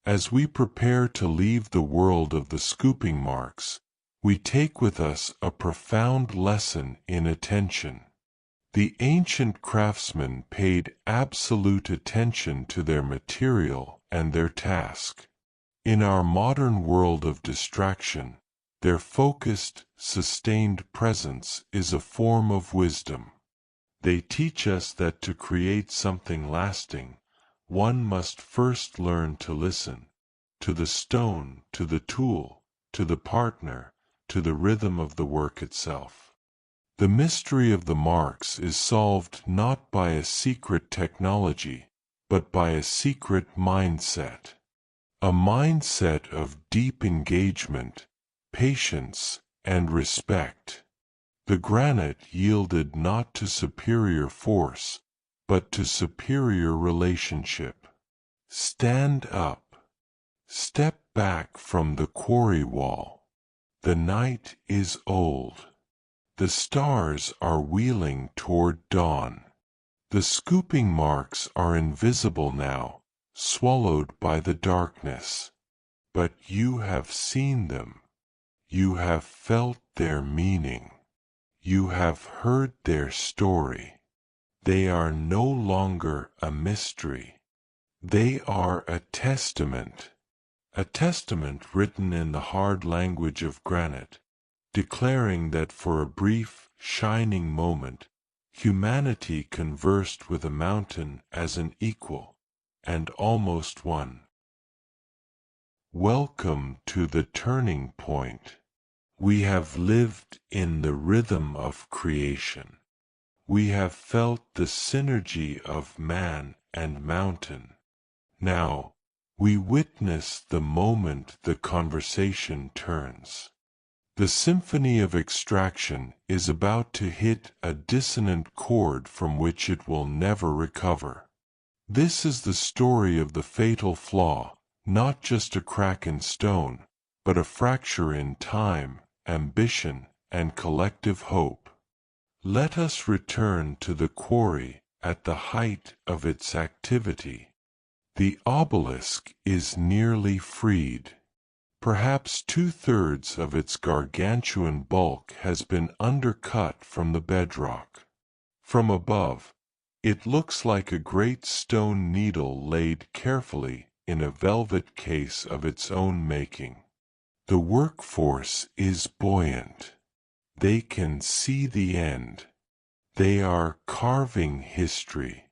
As we prepare to leave the world of the scooping marks, we take with us a profound lesson in attention. The ancient craftsmen paid absolute attention to their material and their task. In our modern world of distraction, Their focused, sustained presence is a form of wisdom. They teach us that to create something lasting, one must first learn to listen, to the stone, to the tool, to the partner, to the rhythm of the work itself. The mystery of the marks is solved not by a secret technology, but by a secret mindset. A mindset of deep engagement, patience, and respect. The granite yielded not to superior force, but to superior relationship. Stand up. Step back from the quarry wall. The night is old. The stars are wheeling toward dawn. The scooping marks are invisible now, swallowed by the darkness. But you have seen them. You have felt their meaning. You have heard their story. They are no longer a mystery. They are a testament written in the hard language of granite, declaring that for a brief, shining moment, humanity conversed with a mountain as an equal, and almost one. Welcome to the turning point. We have lived in the rhythm of creation. We have felt the synergy of man and mountain. Now, we witness the moment the conversation turns. The symphony of extraction is about to hit a dissonant chord from which it will never recover. This is the story of the fatal flaw, not just a crack in stone, but a fracture in time, ambition, and collective hope. Let us return to the quarry at the height of its activity. The obelisk is nearly freed. Perhaps 2/3 of its gargantuan bulk has been undercut from the bedrock. From above, it looks like a great stone needle laid carefully in a velvet case of its own making. The workforce is buoyant. They can see the end. They are carving history.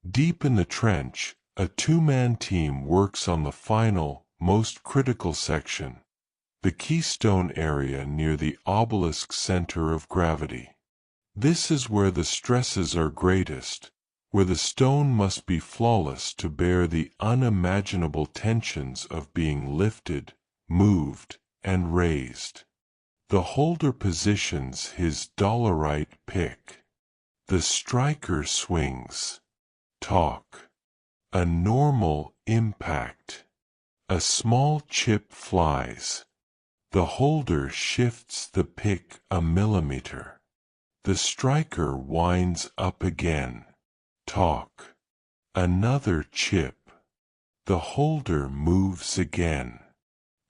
Deep in the trench, a two-man team works on the final, most critical section, the keystone area near the obelisk's center of gravity. This is where the stresses are greatest, where the stone must be flawless to bear the unimaginable tensions of being lifted, moved, and raised. The holder positions his dolerite pick. The striker swings. Talk. A normal impact. A small chip flies. The holder shifts the pick a millimeter. The striker winds up again. Talk. Another chip. The holder moves again.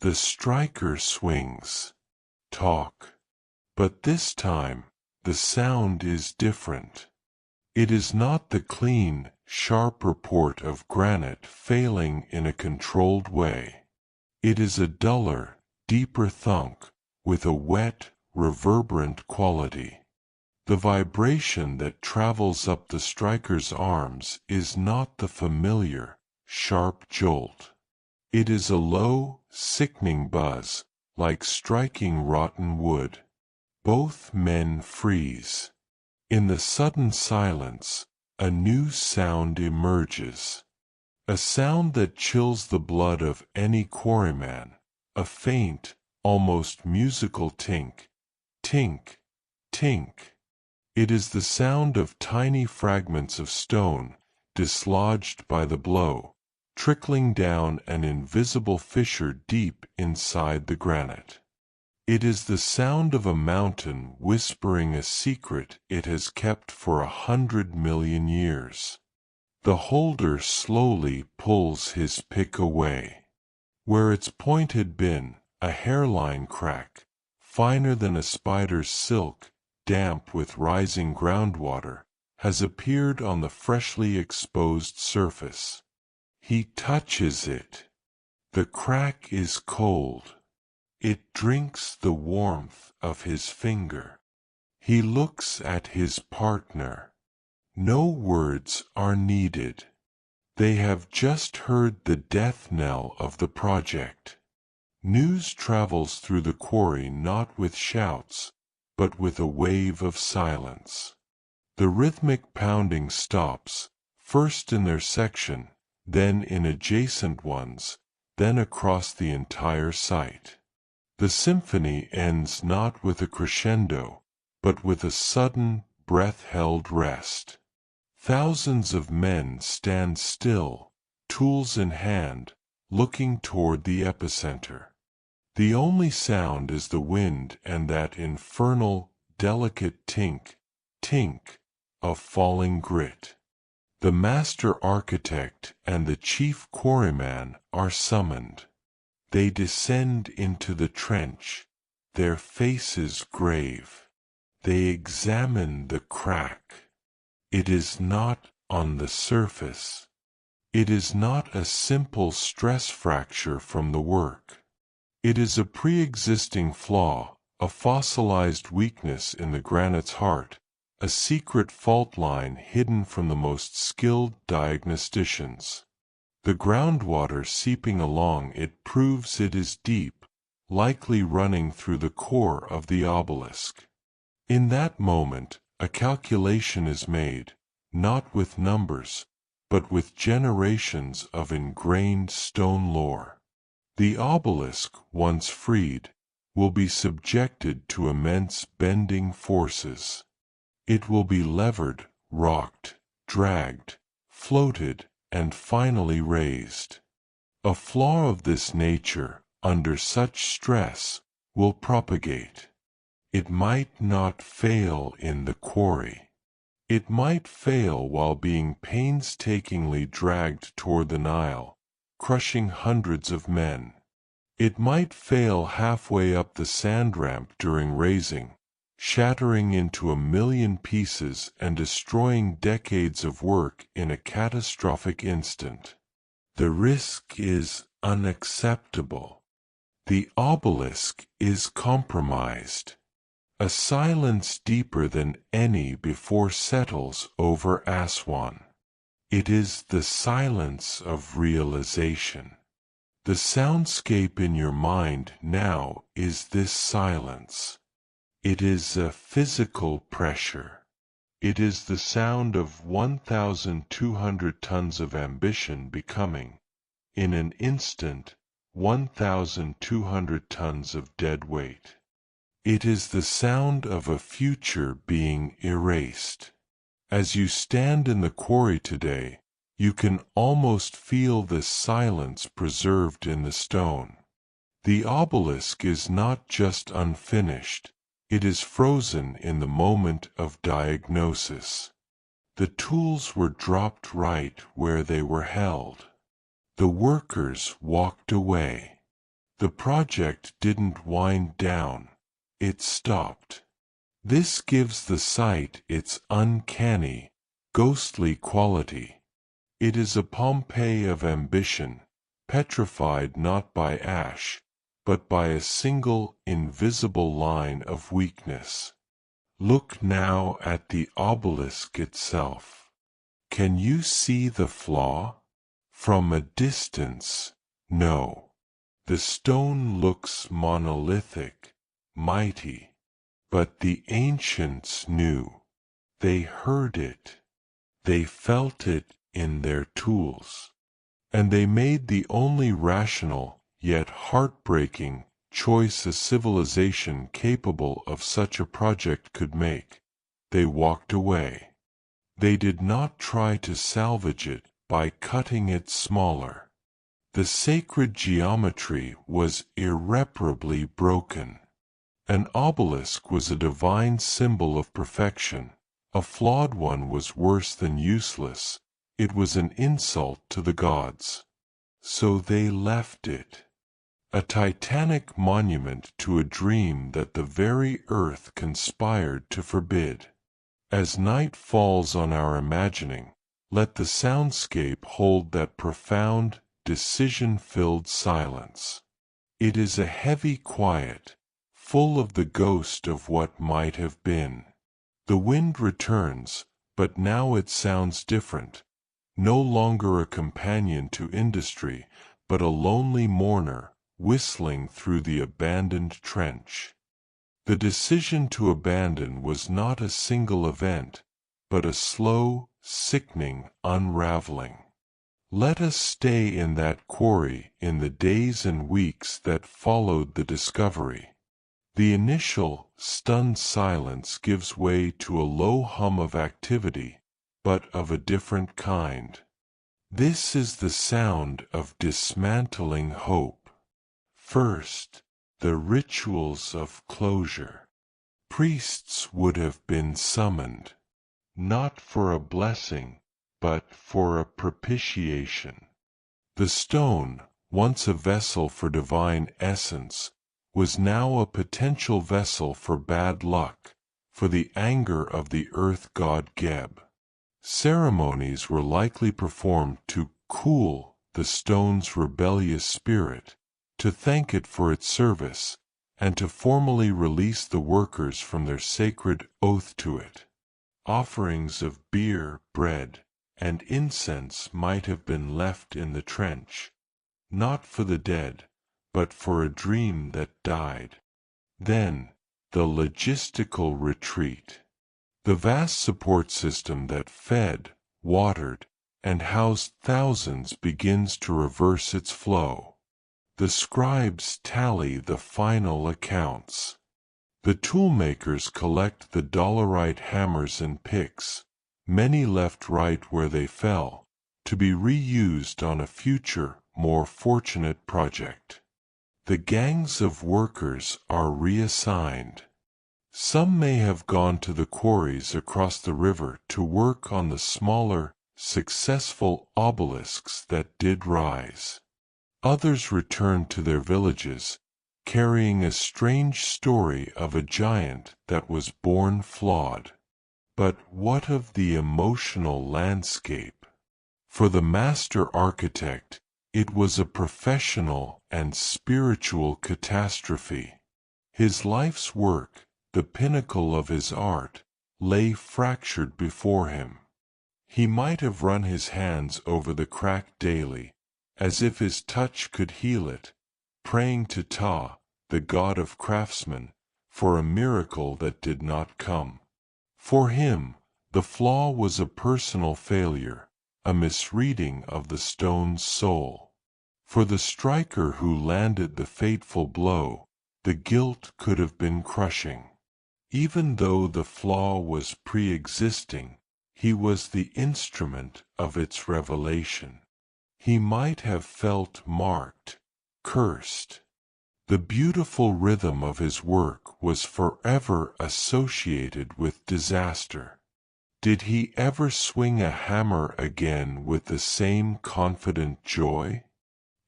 The striker swings. Talk. But this time, the sound is different. It is not the clean, sharp report of granite failing in a controlled way. It is a duller, deeper thunk, with a wet, reverberant quality. The vibration that travels up the striker's arms is not the familiar, sharp jolt. It is a low, sickening buzz, like striking rotten wood. Both men freeze. In the sudden silence, a new sound emerges. A sound that chills the blood of any quarryman, a faint, almost musical tink, tink, tink. It is the sound of tiny fragments of stone, dislodged by the blow, trickling down an invisible fissure deep inside the granite. It is the sound of a mountain whispering a secret it has kept for 100 million years. The holder slowly pulls his pick away. Where its point had been, a hairline crack, finer than a spider's silk, damp with rising groundwater, has appeared on the freshly exposed surface. He touches it. The crack is cold. It drinks the warmth of his finger. He looks at his partner. No words are needed. They have just heard the death knell of the project. News travels through the quarry not with shouts, but with a wave of silence. The rhythmic pounding stops, first in their section, then in adjacent ones, then across the entire site. The symphony ends not with a crescendo, but with a sudden, breath-held rest. Thousands of men stand still, tools in hand, looking toward the epicenter. The only sound is the wind and that infernal, delicate tink, tink, of falling grit. The master architect and the chief quarryman are summoned. They descend into the trench, their faces grave. They examine the crack. It is not on the surface. It is not a simple stress fracture from the work. It is a pre-existing flaw, a fossilized weakness in the granite's heart, a secret fault line hidden from the most skilled diagnosticians. The groundwater seeping along it proves it is deep, likely running through the core of the obelisk. In that moment, a calculation is made, not with numbers, but with generations of ingrained stone lore. The obelisk, once freed, will be subjected to immense bending forces. It will be levered, rocked, dragged, floated, and finally raised. A flaw of this nature, under such stress, will propagate. It might not fail in the quarry. It might fail while being painstakingly dragged toward the Nile, crushing hundreds of men. It might fail halfway up the sand ramp during raising, shattering into a million pieces and destroying decades of work in a catastrophic instant. The risk is unacceptable. The obelisk is compromised. A silence deeper than any before settles over Aswan. It is the silence of realization. The soundscape in your mind now is this silence. It is a physical pressure. It is the sound of 1,200 tons of ambition becoming, in an instant, 1,200 tons of dead weight. It is the sound of a future being erased. As you stand in the quarry today, you can almost feel this silence preserved in the stone. The obelisk is not just unfinished, it is frozen in the moment of diagnosis. The tools were dropped right where they were held. The workers walked away. The project didn't wind down, it stopped. This gives the site its uncanny, ghostly quality. It is a Pompeii of ambition, petrified not by ash, but by a single invisible line of weakness. Look now at the obelisk itself. Can you see the flaw? From a distance, no. The stone looks monolithic, mighty. But the ancients knew. They heard it. They felt it in their tools. And they made the only rational, yet heartbreaking, choice a civilization capable of such a project could make. They walked away. They did not try to salvage it by cutting it smaller. The sacred geometry was irreparably broken. An obelisk was a divine symbol of perfection. A flawed one was worse than useless. It was an insult to the gods. So they left it. A titanic monument to a dream that the very earth conspired to forbid. As night falls on our imagining, let the soundscape hold that profound, decision-filled silence. It is a heavy quiet, full of the ghost of what might have been. The wind returns, but now it sounds different, no longer a companion to industry, but a lonely mourner, whistling through the abandoned trench. The decision to abandon was not a single event, but a slow, sickening unraveling. Let us stay in that quarry in the days and weeks that followed the discovery. The initial, stunned silence gives way to a low hum of activity, but of a different kind. This is the sound of dismantling hope. First, the rituals of closure. Priests would have been summoned, not for a blessing, but for a propitiation. The stone, once a vessel for divine essence, was now a potential vessel for bad luck, for the anger of the earth god Geb. Ceremonies were likely performed to cool the stone's rebellious spirit, to thank it for its service, and to formally release the workers from their sacred oath to it. Offerings of beer, bread, and incense might have been left in the trench, not for the dead, but for a dream that died. Then, the logistical retreat. The vast support system that fed, watered, and housed thousands begins to reverse its flow. The scribes tally the final accounts. The toolmakers collect the dolerite hammers and picks, many left right where they fell, to be reused on a future, more fortunate project. The gangs of workers are reassigned. Some may have gone to the quarries across the river to work on the smaller, successful obelisks that did rise. Others returned to their villages, carrying a strange story of a giant that was born flawed. But what of the emotional landscape? For the master architect, it was a professional and spiritual catastrophe. His life's work, the pinnacle of his art, lay fractured before him. He might have run his hands over the crack daily, as if his touch could heal it, praying to Ta, the god of craftsmen, for a miracle that did not come. For him, the flaw was a personal failure, a misreading of the stone's soul. For the striker who landed the fateful blow, the guilt could have been crushing. Even though the flaw was pre-existing, he was the instrument of its revelation. He might have felt marked, cursed. The beautiful rhythm of his work was forever associated with disaster. Did he ever swing a hammer again with the same confident joy?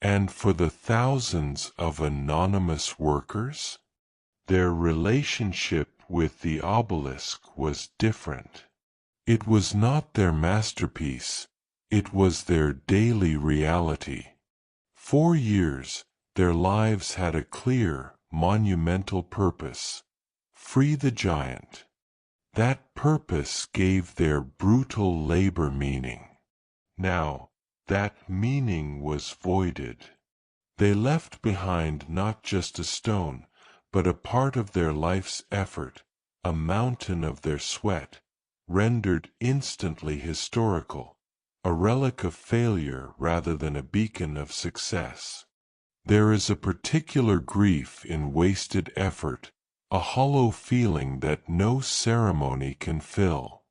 And for the thousands of anonymous workers? Their relationship with the obelisk was different. It was not their masterpiece, it was their daily reality. 4 years, their lives had a clear, monumental purpose: free the giant. That purpose gave their brutal labor meaning. Now, that meaning was voided. They left behind not just a stone, but a part of their life's effort, a mountain of their sweat, rendered instantly historical, a relic of failure rather than a beacon of success. There is a particular grief in wasted effort, a hollow feeling that no ceremony can fill.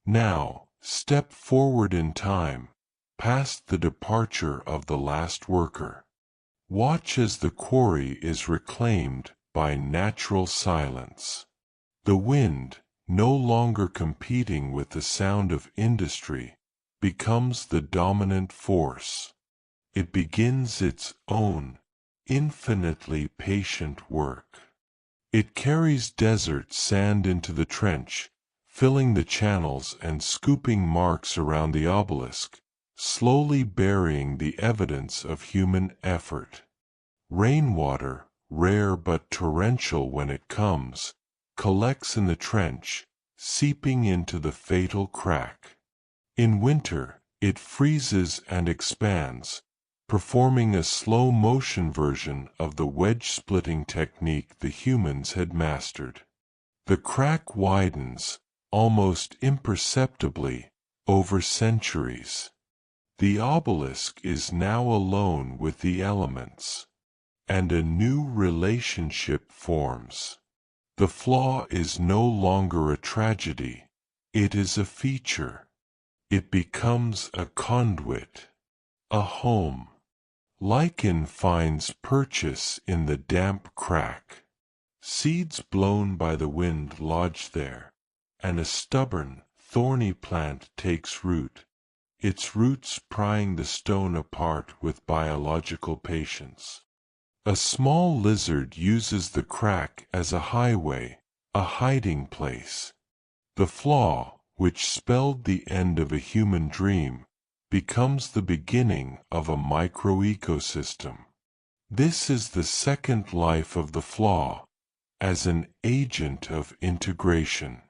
Now, step forward in time, past the departure of the last worker. Watch as the quarry is reclaimed by natural silence. The wind, no longer competing with the sound of industry, becomes the dominant force. It begins its own, infinitely patient work. It carries desert sand into the trench, filling the channels and scooping marks around the obelisk, slowly burying the evidence of human effort. Rainwater, rare but torrential when it comes, collects in the trench, seeping into the fatal crack. In winter, it freezes and expands, performing a slow-motion version of the wedge-splitting technique the humans had mastered. The crack widens, almost imperceptibly, over centuries. The obelisk is now alone with the elements, and a new relationship forms. The flaw is no longer a tragedy, it is a feature. It becomes a conduit, a home. Lichen finds purchase in the damp crack. Seeds blown by the wind lodge there, and a stubborn, thorny plant takes root, its roots prying the stone apart with biological patience. A small lizard uses the crack as a highway, a hiding place. The flaw, which spelled the end of a human dream, becomes the beginning of a microecosystem. This is the second life of the flaw, as an agent of integration.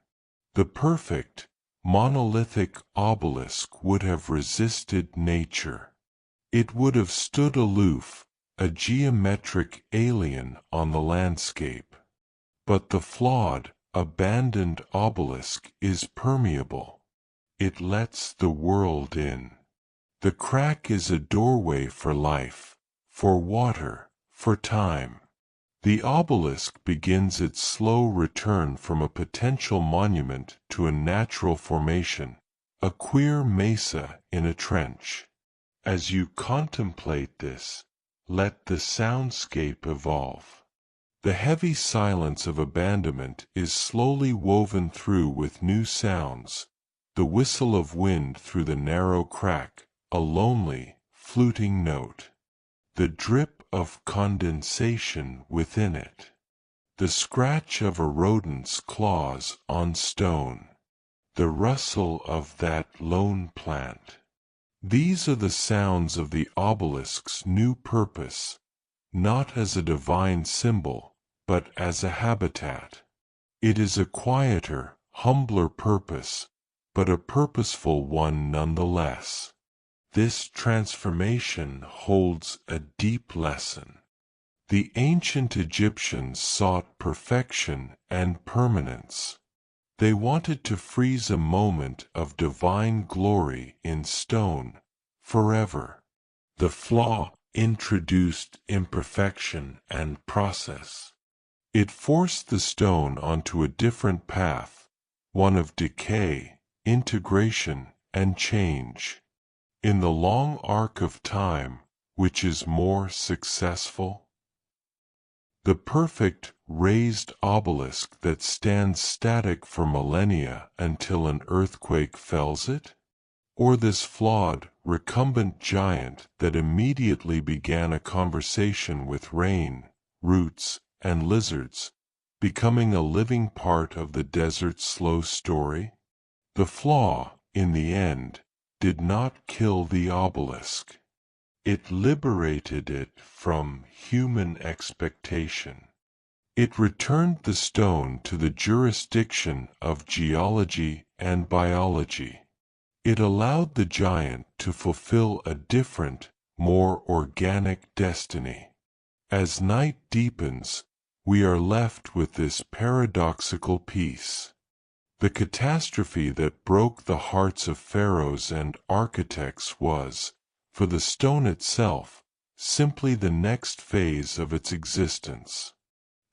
The perfect, monolithic obelisk would have resisted nature. It would have stood aloof, a geometric alien on the landscape. But the flawed, abandoned obelisk is permeable. It lets the world in. The crack is a doorway for life, for water, for time. The obelisk begins its slow return from a potential monument to a natural formation, a queer mesa in a trench. As you contemplate this, let the soundscape evolve. The heavy silence of abandonment is slowly woven through with new sounds, the whistle of wind through the narrow crack, a lonely, fluting note. The drip of condensation within it. The scratch of a rodent's claws on stone. The rustle of that lone plant. These are the sounds of the obelisk's new purpose, not as a divine symbol, but as a habitat. It is a quieter, humbler purpose, but a purposeful one nonetheless. This transformation holds a deep lesson. The ancient Egyptians sought perfection and permanence. They wanted to freeze a moment of divine glory in stone, forever. The flaw introduced imperfection and process. It forced the stone onto a different path, one of decay, integration, and change. In the long arc of time, which is more successful? The perfect, raised obelisk that stands static for millennia until an earthquake fells it? Or this flawed, recumbent giant that immediately began a conversation with rain, roots, and lizards, becoming a living part of the desert's slow story? The flaw, in the end, did not kill the obelisk. It liberated it from human expectation. It returned the stone to the jurisdiction of geology and biology. It allowed the giant to fulfill a different, more organic destiny. As night deepens, we are left with this paradoxical peace. The catastrophe that broke the hearts of pharaohs and architects was, for the stone itself, simply the next phase of its existence.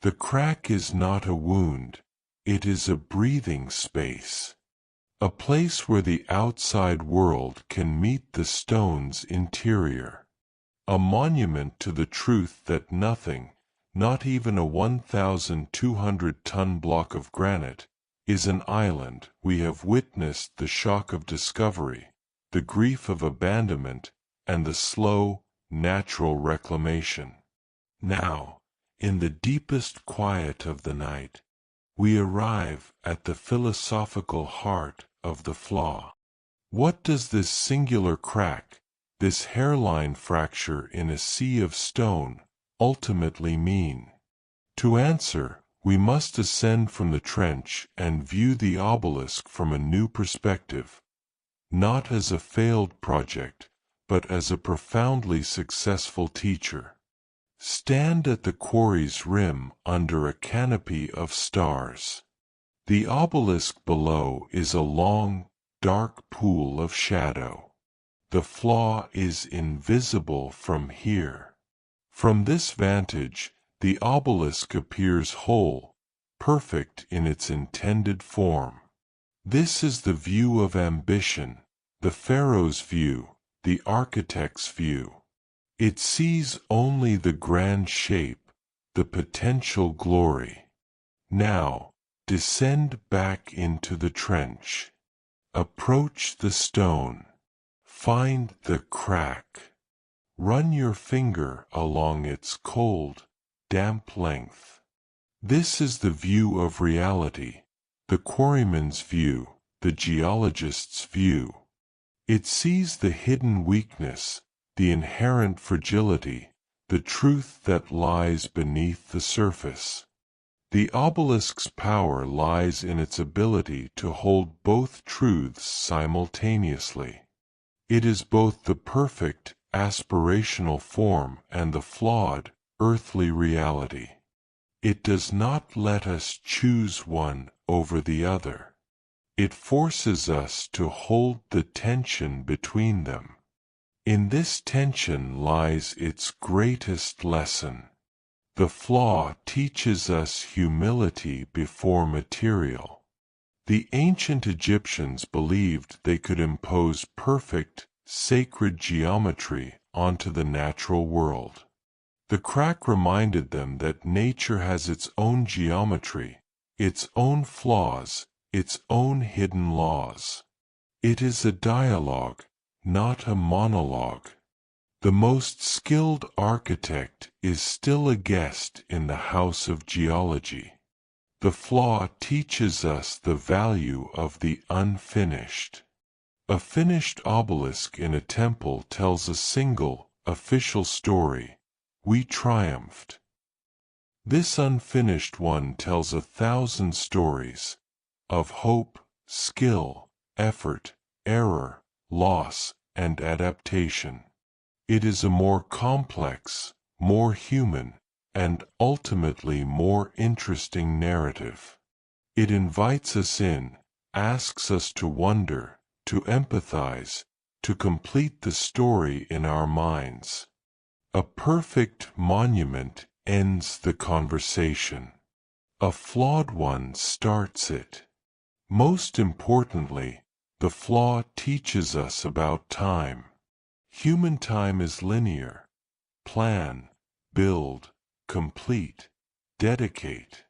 The crack is not a wound, it is a breathing space. A place where the outside world can meet the stone's interior. A monument to the truth that nothing, not even a 1,200-ton block of granite, is an island. We have witnessed the shock of discovery, the grief of abandonment, and the slow, natural reclamation. Now, in the deepest quiet of the night, we arrive at the philosophical heart of the flaw. What does this singular crack, this hairline fracture in a sea of stone, ultimately mean? To answer, we must ascend from the trench and view the obelisk from a new perspective, not as a failed project, but as a profoundly successful teacher. Stand at the quarry's rim under a canopy of stars. The obelisk below is a long, dark pool of shadow. The flaw is invisible from here. From this vantage, the obelisk appears whole, perfect in its intended form. This is the view of ambition, the pharaoh's view, the architect's view. It sees only the grand shape, the potential glory. Now, descend back into the trench. Approach the stone. Find the crack. Run your finger along its cold, damp length. This is the view of reality, the quarryman's view, the geologist's view. It sees the hidden weakness, the inherent fragility, the truth that lies beneath the surface. The obelisk's power lies in its ability to hold both truths simultaneously. It is both the perfect, aspirational form and the flawed, earthly reality. It does not let us choose one over the other. It forces us to hold the tension between them. In this tension lies its greatest lesson. The flaw teaches us humility before material. The ancient Egyptians believed they could impose perfect, sacred geometry onto the natural world. The crack reminded them that nature has its own geometry, its own flaws, its own hidden laws. It is a dialogue, not a monologue. The most skilled architect is still a guest in the house of geology. The flaw teaches us the value of the unfinished. A finished obelisk in a temple tells a single, official story: we triumphed. This unfinished one tells 1,000 stories, of hope, skill, effort, error, loss, and adaptation. It is a more complex, more human, and ultimately more interesting narrative. It invites us in, asks us to wonder, to empathize, to complete the story in our minds. A perfect monument ends the conversation. A flawed one starts it. Most importantly, the flaw teaches us about time. Human time is linear. Plan, build, complete, dedicate.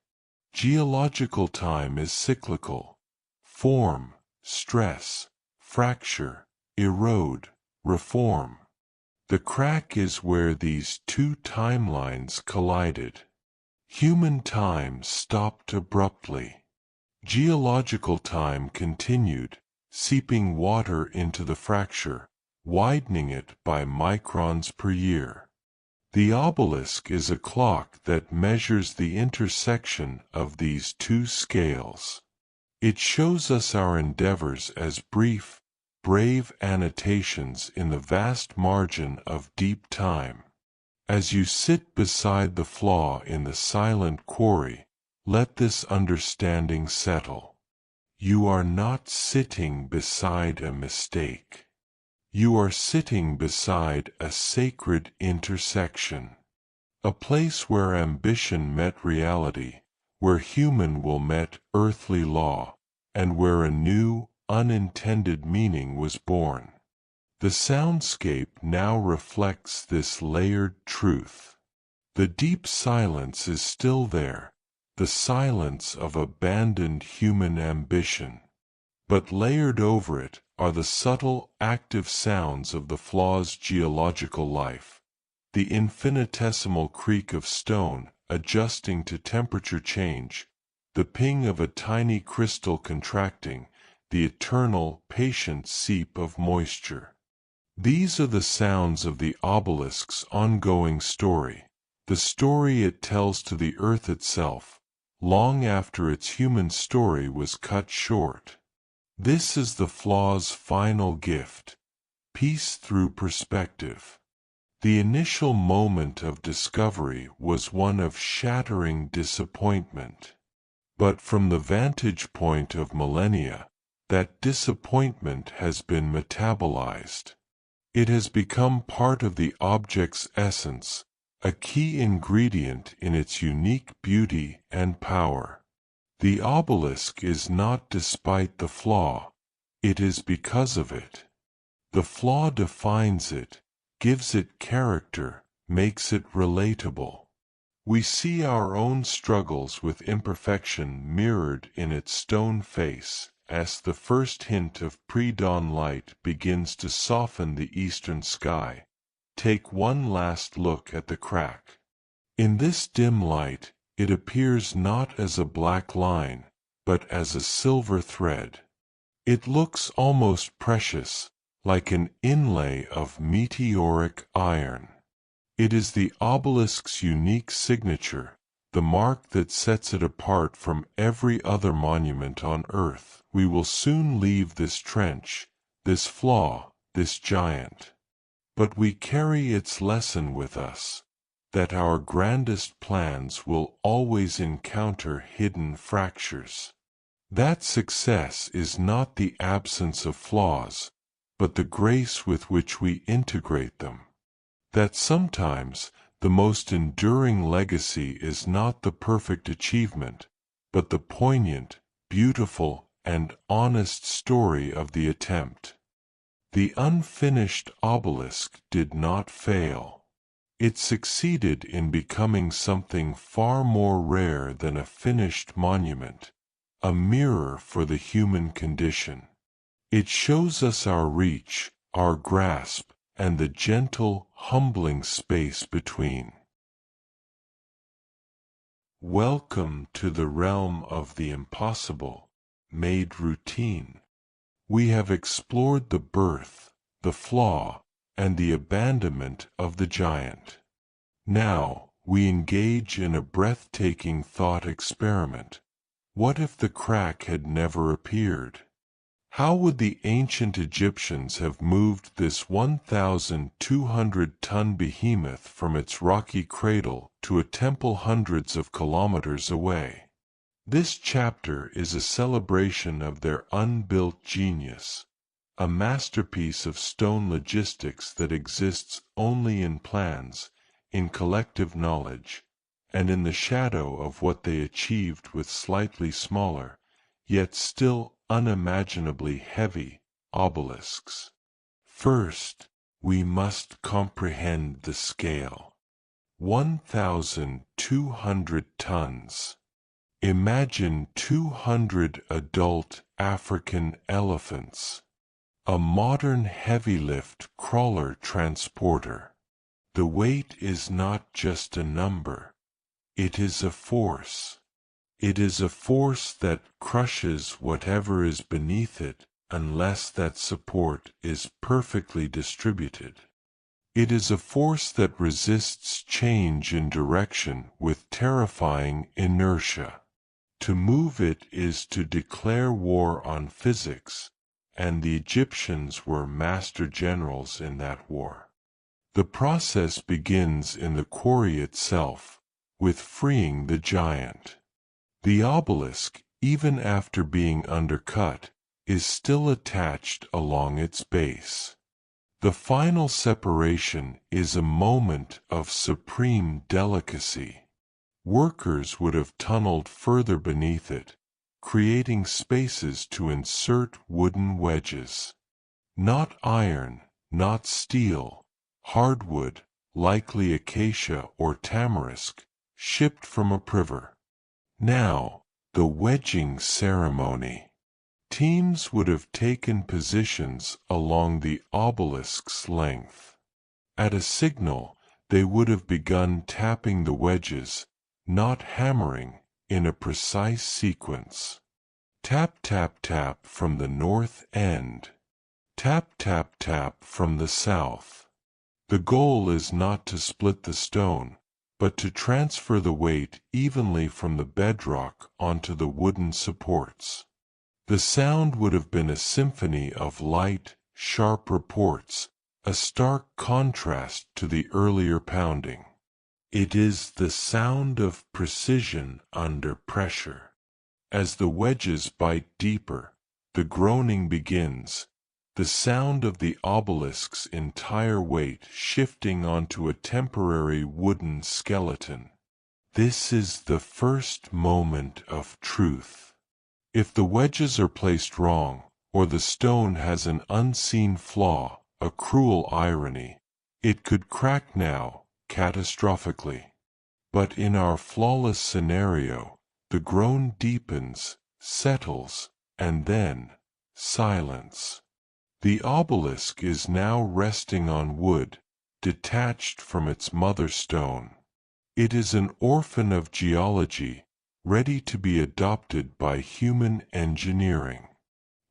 Geological time is cyclical. Form, stress, fracture, erode, reform. The crack is where these two timelines collided. Human time stopped abruptly. Geological time continued, seeping water into the fracture, widening it by microns per year. The obelisk is a clock that measures the intersection of these two scales. It shows us our endeavors as brief, brave annotations in the vast margin of deep time. As you sit beside the flaw in the silent quarry, let this understanding settle. You are not sitting beside a mistake. You are sitting beside a sacred intersection. A place where ambition met reality, where human will met earthly law, and where a new, unintended meaning was born. The soundscape now reflects this layered truth. The deep silence is still there, the silence of abandoned human ambition. But layered over it are the subtle, active sounds of the flaw's geological life. The infinitesimal creak of stone adjusting to temperature change, the ping of a tiny crystal contracting, the eternal, patient seep of moisture. These are the sounds of the obelisk's ongoing story, the story it tells to the earth itself, long after its human story was cut short. This is the flaw's final gift, peace through perspective. The initial moment of discovery was one of shattering disappointment. But from the vantage point of millennia, that disappointment has been metabolized. It has become part of the object's essence, a key ingredient in its unique beauty and power. The obelisk is not despite the flaw, it is because of it. The flaw defines it, gives it character, makes it relatable. We see our own struggles with imperfection mirrored in its stone face, as the first hint of pre-dawn light begins to soften the eastern sky. Take one last look at the crack. In this dim light, it appears not as a black line, but as a silver thread. It looks almost precious, like an inlay of meteoric iron. It is the obelisk's unique signature, the mark that sets it apart from every other monument on earth. We will soon leave this trench, this flaw, this giant. But we carry its lesson with us, that our grandest plans will always encounter hidden fractures. That success is not the absence of flaws, but the grace with which we integrate them. That sometimes the most enduring legacy is not the perfect achievement, but the poignant, beautiful, and honest story of the attempt. The unfinished obelisk did not fail. It succeeded in becoming something far more rare than a finished monument, a mirror for the human condition. It shows us our reach, our grasp, and the gentle, humbling space between. Welcome to the realm of the impossible, made routine. We have explored the birth, the flaw, and the abandonment of the giant. Now, we engage in a breathtaking thought experiment. What if the crack had never appeared? How would the ancient Egyptians have moved this 1,200-ton behemoth from its rocky cradle to a temple hundreds of kilometers away? This chapter is a celebration of their unbuilt genius, a masterpiece of stone logistics that exists only in plans, in collective knowledge, and in the shadow of what they achieved with slightly smaller, yet still unimaginably heavy, obelisks. First, we must comprehend the scale. 1,200 tons. Imagine 200 adult African elephants. A modern heavy-lift crawler transporter. The weight is not just a number. It is a force. It is a force that crushes whatever is beneath it unless that support is perfectly distributed. It is a force that resists change in direction with terrifying inertia. To move it is to declare war on physics, and the Egyptians were master generals in that war. The process begins in the quarry itself, with freeing the giant. The obelisk, even after being undercut, is still attached along its base. The final separation is a moment of supreme delicacy. Workers would have tunneled further beneath it, creating spaces to insert wooden wedges. Not iron, not steel, hardwood, likely acacia or tamarisk, shipped from a river. Now, the wedging ceremony. Teams would have taken positions along the obelisk's length. At a signal, they would have begun tapping the wedges, not hammering, in a precise sequence. Tap, tap, tap from the north end. Tap, tap, tap from the south. The goal is not to split the stone, but to transfer the weight evenly from the bedrock onto the wooden supports. The sound would have been a symphony of light, sharp reports, a stark contrast to the earlier pounding. It is the sound of precision under pressure. As the wedges bite deeper, the groaning begins, the sound of the obelisk's entire weight shifting onto a temporary wooden skeleton. This is the first moment of truth. If the wedges are placed wrong, or the stone has an unseen flaw, a cruel irony, it could crack now, catastrophically. But in our flawless scenario, the groan deepens, settles, and then, silence. The obelisk is now resting on wood, detached from its mother stone. It is an orphan of geology, ready to be adopted by human engineering.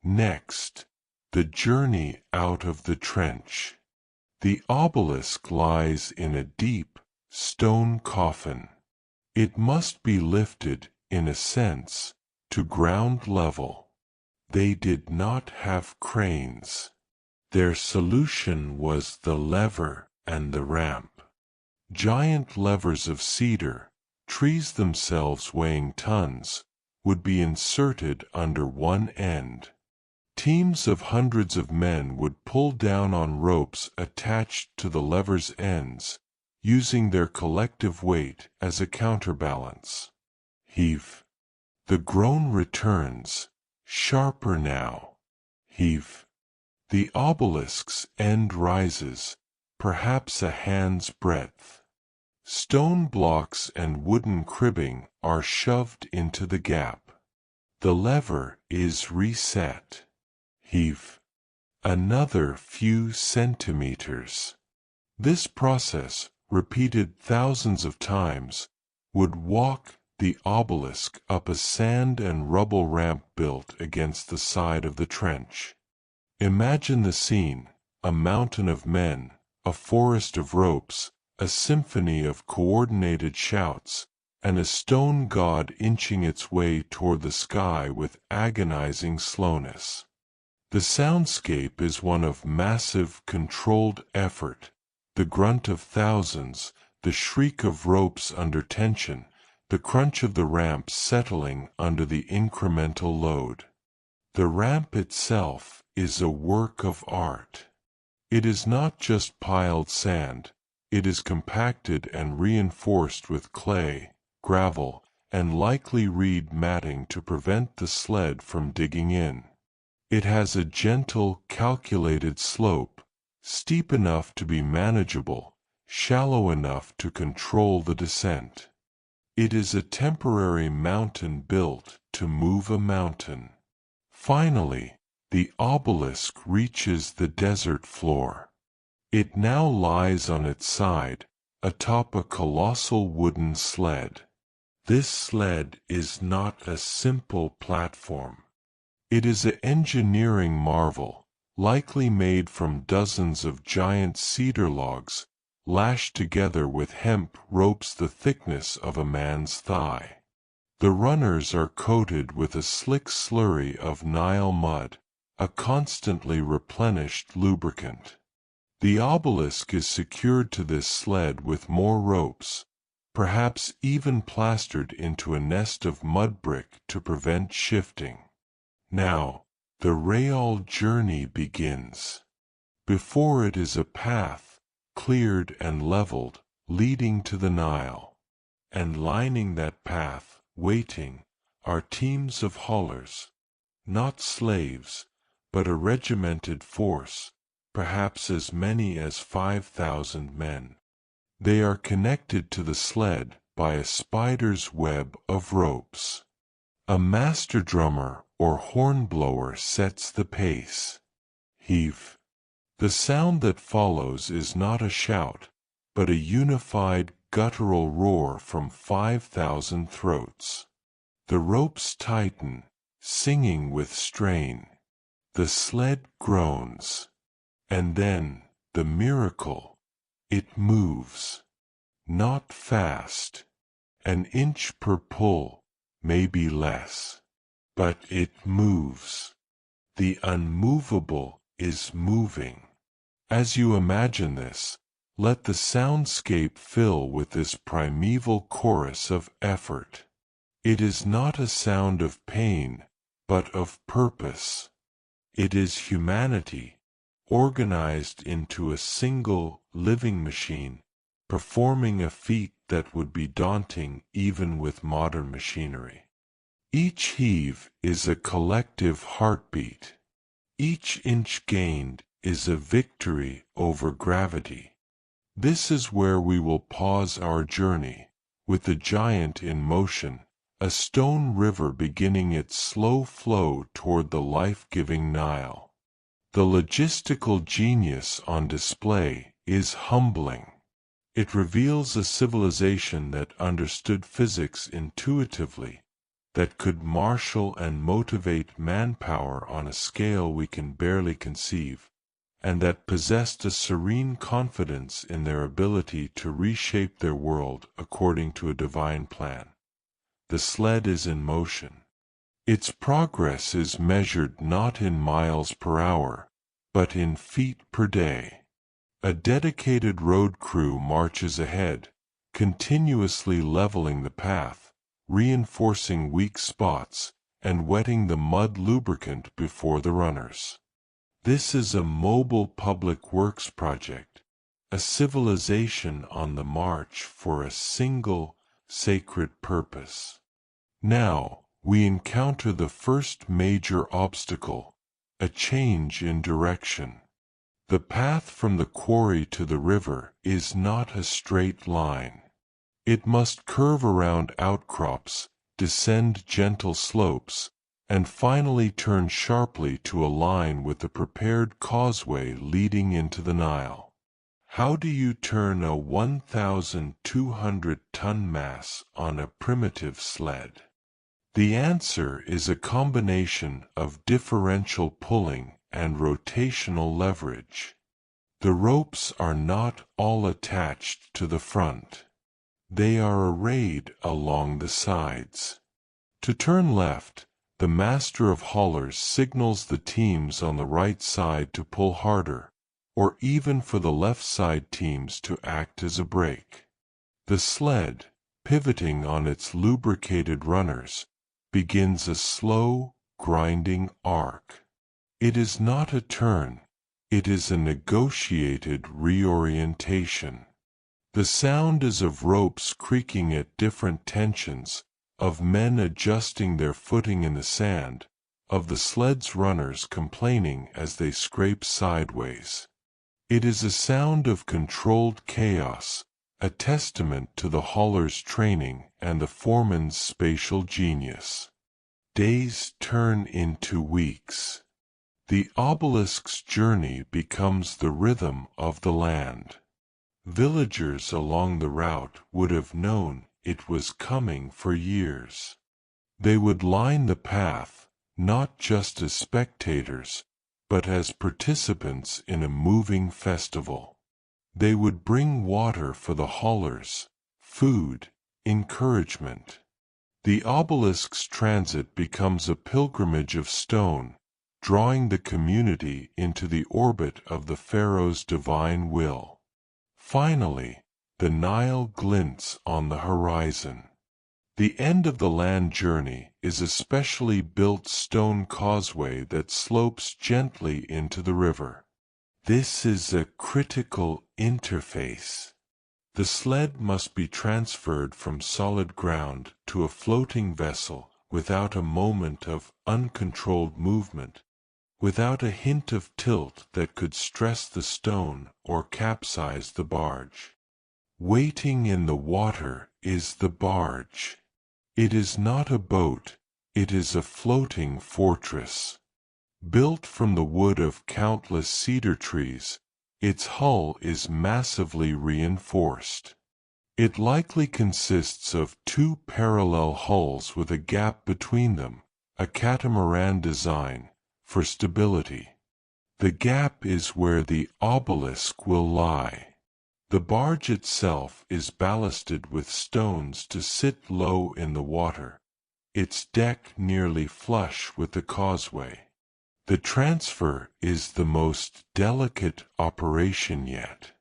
Next, the journey out of the trench. The obelisk lies in a deep, stone coffin. It must be lifted, in a sense, to ground level. They did not have cranes. Their solution was the lever and the ramp. Giant levers of cedar, trees themselves weighing tons, would be inserted under one end. Teams of hundreds of men would pull down on ropes attached to the lever's ends, using their collective weight as a counterbalance. Heave. The groan returns, sharper now. Heave. The obelisk's end rises, perhaps a hand's breadth. Stone blocks and wooden cribbing are shoved into the gap. The lever is reset. Heave. Another few centimeters. This process, repeated thousands of times, would walk the obelisk up a sand and rubble ramp built against the side of the trench. Imagine the scene, a mountain of men, a forest of ropes, a symphony of coordinated shouts, and a stone god inching its way toward the sky with agonizing slowness. The soundscape is one of massive, controlled effort, the grunt of thousands, the shriek of ropes under tension, the crunch of the ramp settling under the incremental load. The ramp itself is a work of art. It is not just piled sand, it is compacted and reinforced with clay, gravel, and likely reed matting to prevent the sled from digging in. It has a gentle, calculated slope, steep enough to be manageable, shallow enough to control the descent. It is a temporary mountain built to move a mountain. Finally, the obelisk reaches the desert floor. It now lies on its side, atop a colossal wooden sled. This sled is not a simple platform. It is an engineering marvel, likely made from dozens of giant cedar logs, lashed together with hemp ropes the thickness of a man's thigh. The runners are coated with a slick slurry of Nile mud, a constantly replenished lubricant. The obelisk is secured to this sled with more ropes, perhaps even plastered into a nest of mud brick to prevent shifting. Now, the real journey begins. Before it is a path, cleared and leveled, leading to the Nile. And lining that path, waiting, are teams of haulers. Not slaves, but a regimented force, perhaps as many as 5,000 men. They are connected to the sled by a spider's web of ropes. A master drummer or hornblower sets the pace. Heave. The sound that follows is not a shout, but a unified guttural roar from 5,000 throats. The ropes tighten, singing with strain. The sled groans. And then, the miracle. It moves. not fast. An inch per pull, maybe less. But it moves. The unmovable is moving. As you imagine this, let the soundscape fill with this primeval chorus of effort. It is not a sound of pain, but of purpose. It is humanity, organized into a single, living machine, performing a feat that would be daunting even with modern machinery. Each heave is a collective heartbeat. Each inch gained is a victory over gravity. This is where we will pause our journey, with the giant in motion, a stone river beginning its slow flow toward the life-giving Nile. The logistical genius on display is humbling. It reveals a civilization that understood physics intuitively, that could marshal and motivate manpower on a scale we can barely conceive, and that possessed a serene confidence in their ability to reshape their world according to a divine plan. The sled is in motion. Its progress is measured not in miles per hour, but in feet per day. A dedicated road crew marches ahead, continuously leveling the path, reinforcing weak spots, and wetting the mud lubricant before the runners. This is a mobile public works project, a civilization on the march for a single, sacred purpose. Now, we encounter the first major obstacle, a change in direction. The path from the quarry to the river is not a straight line. It must curve around outcrops, descend gentle slopes, and finally turn sharply to align with the prepared causeway leading into the Nile. How do you turn a 1,200-ton mass on a primitive sled? The answer is a combination of differential pulling and rotational leverage. The ropes are not all attached to the front. They are arrayed along the sides. To turn left, the master of haulers signals the teams on the right side to pull harder, or even for the left side teams to act as a brake. The sled, pivoting on its lubricated runners, begins a slow, grinding arc. It is not a turn, it is a negotiated reorientation. The sound is of ropes creaking at different tensions, of men adjusting their footing in the sand, of the sled's runners complaining as they scrape sideways. It is a sound of controlled chaos, a testament to the hauler's training and the foreman's spatial genius. Days turn into weeks. The obelisk's journey becomes the rhythm of the land. Villagers along the route would have known it was coming for years. They would line the path, not just as spectators, but as participants in a moving festival. They would bring water for the haulers, food, encouragement. The obelisk's transit becomes a pilgrimage of stone, drawing the community into the orbit of the pharaoh's divine will. Finally, the Nile glints on the horizon. The end of the land journey is a specially built stone causeway that slopes gently into the river. This is a critical interface. The sled must be transferred from solid ground to a floating vessel without a moment of uncontrolled movement, without a hint of tilt that could stress the stone or capsize the barge. Waiting in the water is the barge. It is not a boat, it is a floating fortress. Built from the wood of countless cedar trees, its hull is massively reinforced. It likely consists of two parallel hulls with a gap between them, a catamaran design, for stability. The gap is where the obelisk will lie. The barge itself is ballasted with stones to sit low in the water, its deck nearly flush with the causeway. The transfer is the most delicate operation yet.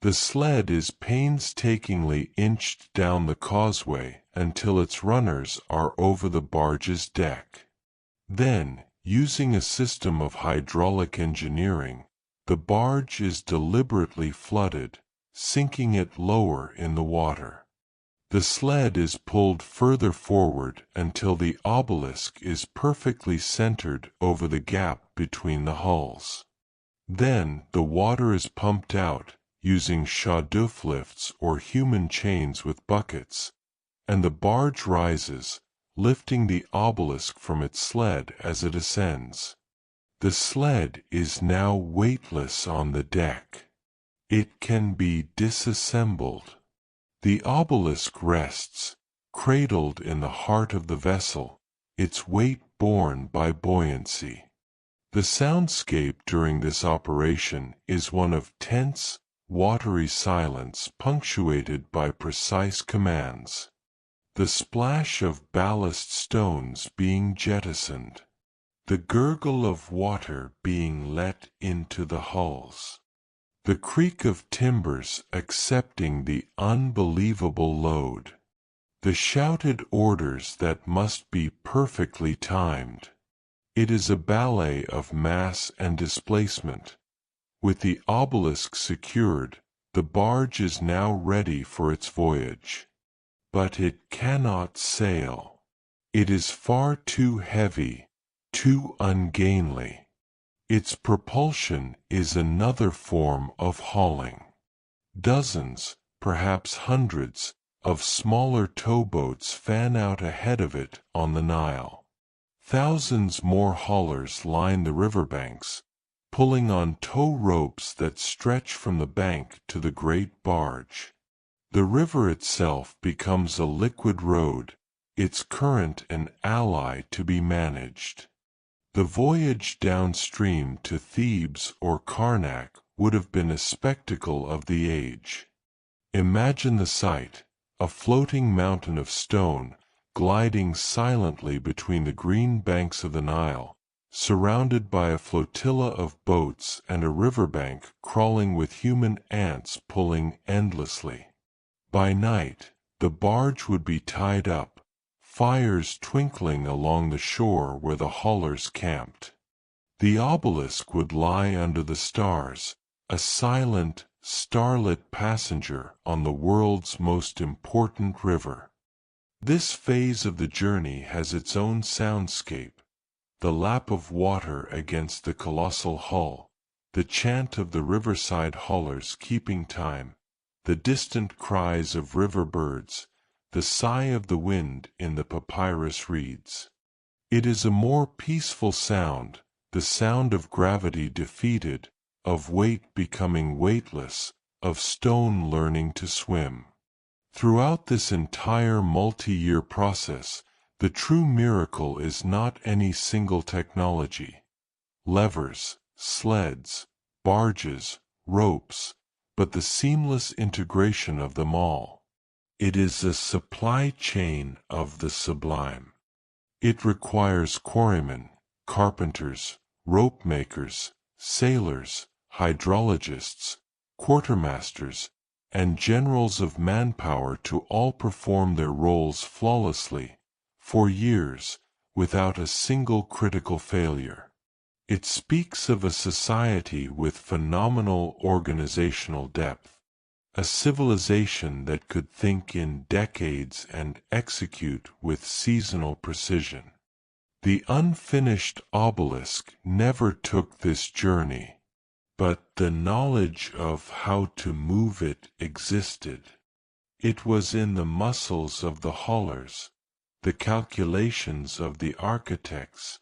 The sled is painstakingly inched down the causeway until its runners are over the barge's deck. Then, using a system of hydraulic engineering, the barge is deliberately flooded, sinking it lower in the water. The sled is pulled further forward until the obelisk is perfectly centered over the gap between the hulls. Then the water is pumped out, using chaudhuffe lifts or human chains with buckets, and the barge rises, lifting the obelisk from its sled as it ascends. The sled is now weightless on the deck. It can be disassembled. The obelisk rests, cradled in the heart of the vessel, its weight borne by buoyancy. The soundscape during this operation is one of tense, watery silence punctuated by precise commands. The splash of ballast stones being jettisoned. The gurgle of water being let into the hulls. The creak of timbers accepting the unbelievable load. The shouted orders that must be perfectly timed. It is a ballet of mass and displacement. With the obelisk secured, the barge is now ready for its voyage. But it cannot sail. It is far too heavy, too ungainly. Its propulsion is another form of hauling. Dozens, perhaps hundreds, of smaller towboats fan out ahead of it on the Nile. Thousands more haulers line the riverbanks, pulling on tow ropes that stretch from the bank to the great barge. The river itself becomes a liquid road, its current an ally to be managed. The voyage downstream to Thebes or Karnak would have been a spectacle of the age. Imagine the sight, a floating mountain of stone, gliding silently between the green banks of the Nile, surrounded by a flotilla of boats and a riverbank crawling with human ants pulling endlessly. By night, the barge would be tied up, fires twinkling along the shore where the haulers camped. The obelisk would lie under the stars, a silent, starlit passenger on the world's most important river. This phase of the journey has its own soundscape, the lap of water against the colossal hull, the chant of the riverside haulers keeping time, the distant cries of river birds, the sigh of the wind in the papyrus reeds. It is a more peaceful sound, the sound of gravity defeated, of weight becoming weightless, of stone learning to swim. Throughout this entire multi-year process, the true miracle is not any single technology. Levers, sleds, barges, ropes, but the seamless integration of them all. It is a supply chain of the sublime. It requires quarrymen, carpenters, rope makers, sailors, hydrologists, quartermasters, and generals of manpower to all perform their roles flawlessly, for years, without a single critical failure. It speaks of a society with phenomenal organizational depth, a civilization that could think in decades and execute with seasonal precision. The unfinished obelisk never took this journey, but the knowledge of how to move it existed. It was in the muscles of the haulers, the calculations of the architects,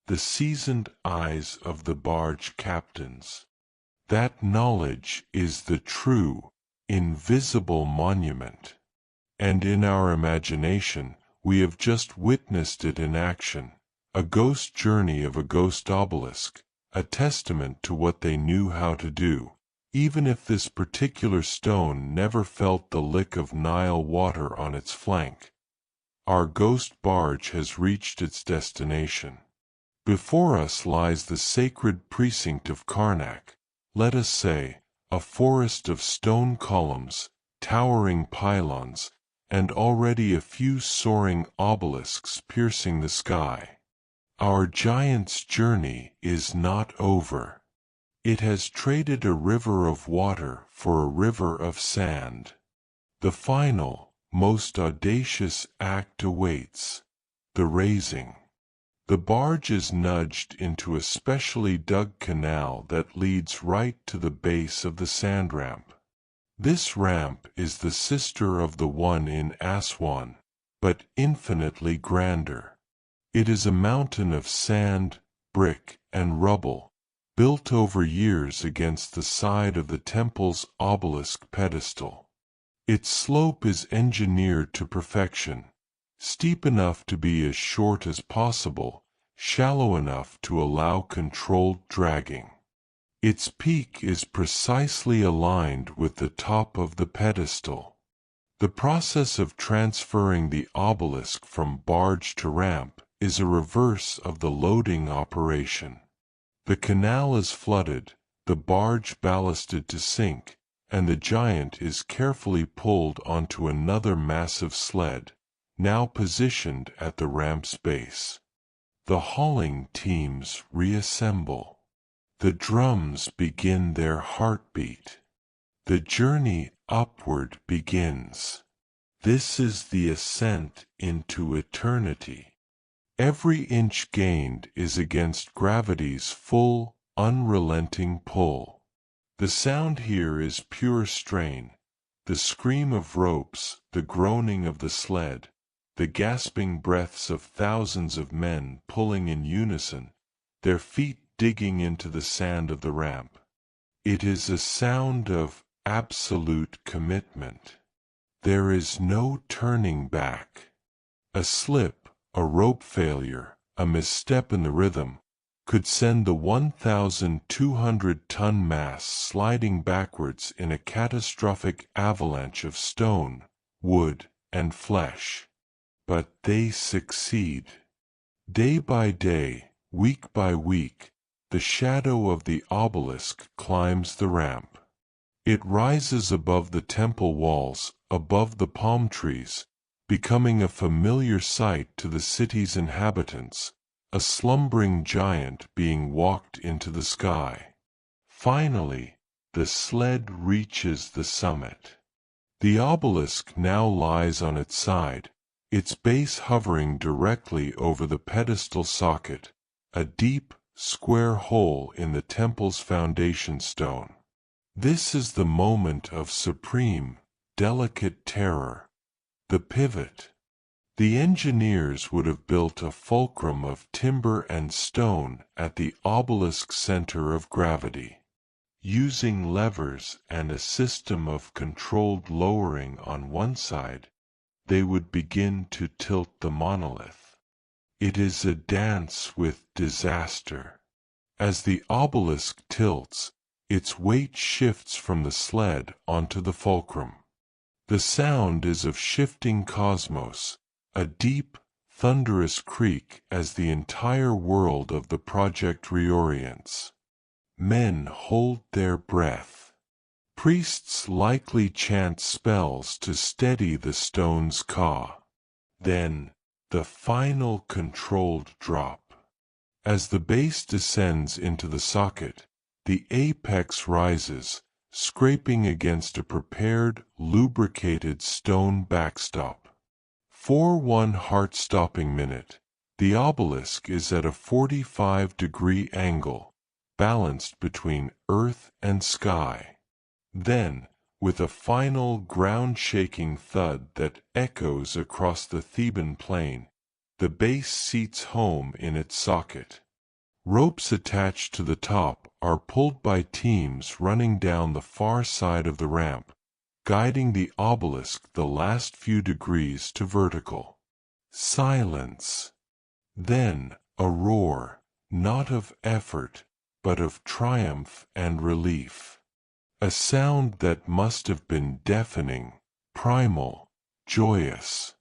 the seasoned eyes of the barge captains. That knowledge is the true, invisible monument. And in our imagination, we have just witnessed it in action, a ghost journey of a ghost obelisk, a testament to what they knew how to do, even if this particular stone never felt the lick of Nile water on its flank. Our ghost barge has reached its destination. Before us lies the sacred precinct of Karnak, let us say, a forest of stone columns, towering pylons, and already a few soaring obelisks piercing the sky. Our giant's journey is not over. It has traded a river of water for a river of sand. The final, most audacious act awaits: the raising. The barge is nudged into a specially dug canal that leads right to the base of the sand ramp. This ramp is the sister of the one in Aswan, but infinitely grander. It is a mountain of sand, brick, and rubble, built over years against the side of the temple's obelisk pedestal. Its slope is engineered to perfection, steep enough to be as short as possible, shallow enough to allow controlled dragging. Its peak is precisely aligned with the top of the pedestal. The process of transferring the obelisk from barge to ramp is a reverse of the loading operation. The canal is flooded, the barge ballasted to sink, and the giant is carefully pulled onto another massive sled, now positioned at the ramp's base. The hauling teams reassemble. The drums begin their heartbeat. The journey upward begins. This is the ascent into eternity. Every inch gained is against gravity's full, unrelenting pull. The sound here is pure strain, the scream of ropes, the groaning of the sled, the gasping breaths of thousands of men pulling in unison, their feet digging into the sand of the ramp. It is a sound of absolute commitment. There is no turning back. A slip, a rope failure, a misstep in the rhythm, could send the 1,200-ton mass sliding backwards in a catastrophic avalanche of stone, wood, and flesh. But they succeed. Day by day, week by week, the shadow of the obelisk climbs the ramp. It rises above the temple walls, above the palm trees, becoming a familiar sight to the city's inhabitants, a slumbering giant being walked into the sky. Finally, the sled reaches the summit. The obelisk now lies on its side, its base hovering directly over the pedestal socket, a deep, square hole in the temple's foundation stone. This is the moment of supreme, delicate terror, the pivot. The engineers would have built a fulcrum of timber and stone at the obelisk's center of gravity. Using levers and a system of controlled lowering on one side, they would begin to tilt the monolith. It is a dance with disaster. As the obelisk tilts, its weight shifts from the sled onto the fulcrum. The sound is of shifting cosmos, a deep, thunderous creak as the entire world of the project reorients. Men hold their breath. Priests likely chant spells to steady the stone's caw. Then, the final controlled drop. As the base descends into the socket, the apex rises, scraping against a prepared, lubricated stone backstop. For 1 heart-stopping minute, the obelisk is at a 45-degree angle, balanced between earth and sky. Then, with a final ground-shaking thud that echoes across the Theban plain, the base seats home in its socket. Ropes attached to the top are pulled by teams running down the far side of the ramp, guiding the obelisk the last few degrees to vertical. Silence. Then, a roar, not of effort, but of triumph and relief. a sound that must have been deafening, primal, joyous.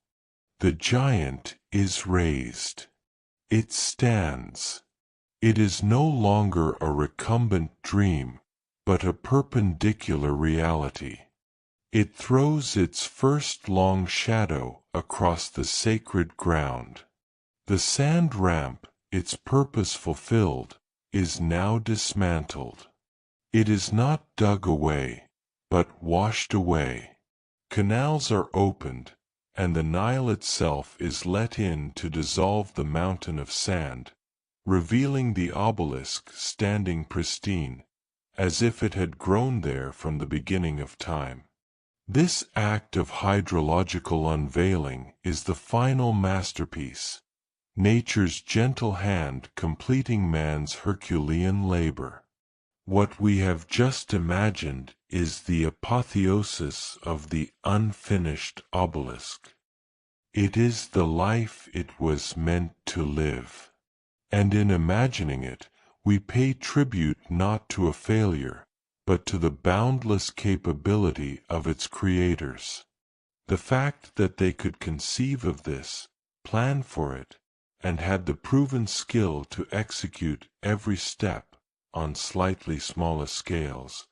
The giant is raised. It stands. It is no longer a recumbent dream, but a perpendicular reality. It throws its first long shadow across the sacred ground. The sand ramp, its purpose fulfilled, is now dismantled. It is not dug away, but washed away. Canals are opened, and the Nile itself is let in to dissolve the mountain of sand, revealing the obelisk standing pristine, as if it had grown there from the beginning of time. This act of hydrological unveiling is the final masterpiece, nature's gentle hand completing man's Herculean labor. What we have just imagined is the apotheosis of the unfinished obelisk. It is the life it was meant to live. And in imagining it, we pay tribute not to a failure, but to the boundless capability of its creators. The fact that they could conceive of this, plan for it, and had the proven skill to execute every step on slightly smaller scales,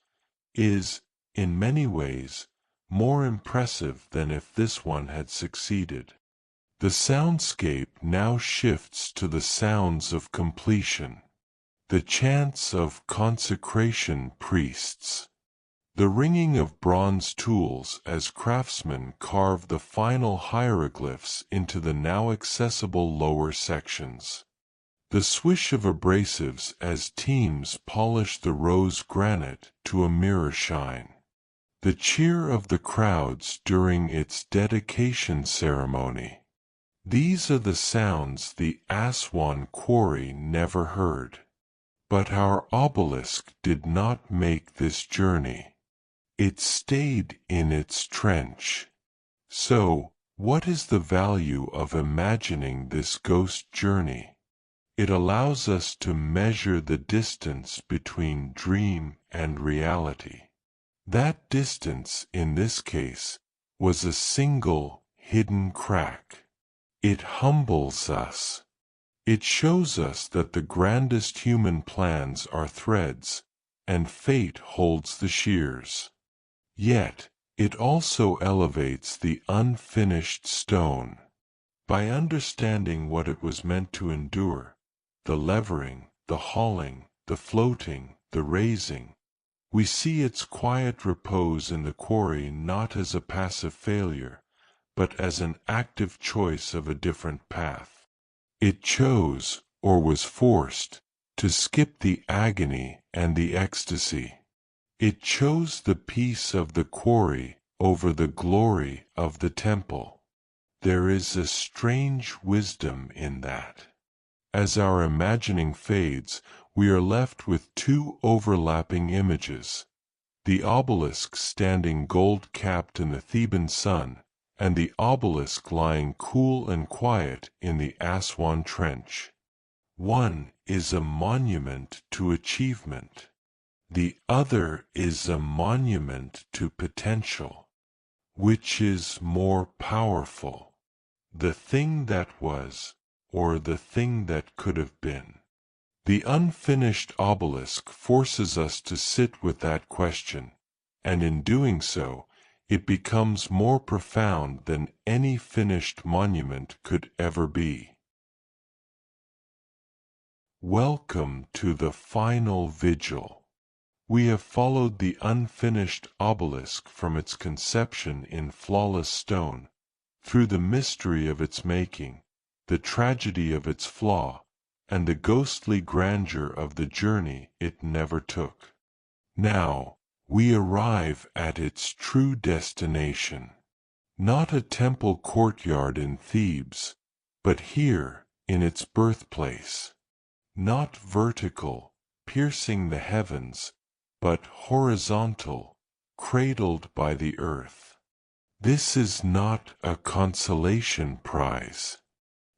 is, in many ways, more impressive than if this one had succeeded. The soundscape now shifts to the sounds of completion, the chants of consecration priests, the ringing of bronze tools as craftsmen carve the final hieroglyphs into the now accessible lower sections, the swish of abrasives as teams polish the rose granite to a mirror shine, the cheer of the crowds during its dedication ceremony. These are the sounds the Aswan quarry never heard. But our obelisk did not make this journey. It stayed in its trench. So, what is the value of imagining this ghost journey? It allows us to measure the distance between dream and reality. That distance, in this case, was a single, hidden crack. It humbles us. It shows us that the grandest human plans are threads, and fate holds the shears. Yet, it also elevates the unfinished stone. By understanding what it was meant to endure, the levering, the hauling, the floating, the raising, we see its quiet repose in the quarry not as a passive failure, but as an active choice of a different path. It chose, or was forced, to skip the agony and the ecstasy. It chose the peace of the quarry over the glory of the temple. There is a strange wisdom in that. As our imagining fades, we are left with two overlapping images: the obelisk standing gold-capped in the Theban sun, and the obelisk lying cool and quiet in the Aswan trench. One is a monument to achievement. The other is a monument to potential. Which is more powerful? The thing that was, or the thing that could have been? The unfinished obelisk forces us to sit with that question, and in doing so, it becomes more profound than any finished monument could ever be. Welcome to the final vigil. We have followed the unfinished obelisk from its conception in flawless stone, through the mystery of its making, the tragedy of its flaw, and the ghostly grandeur of the journey it never took. Now, we arrive at its true destination. Not a temple courtyard in Thebes, but here, in its birthplace. Not vertical, piercing the heavens, but horizontal, cradled by the earth. This is not a consolation prize.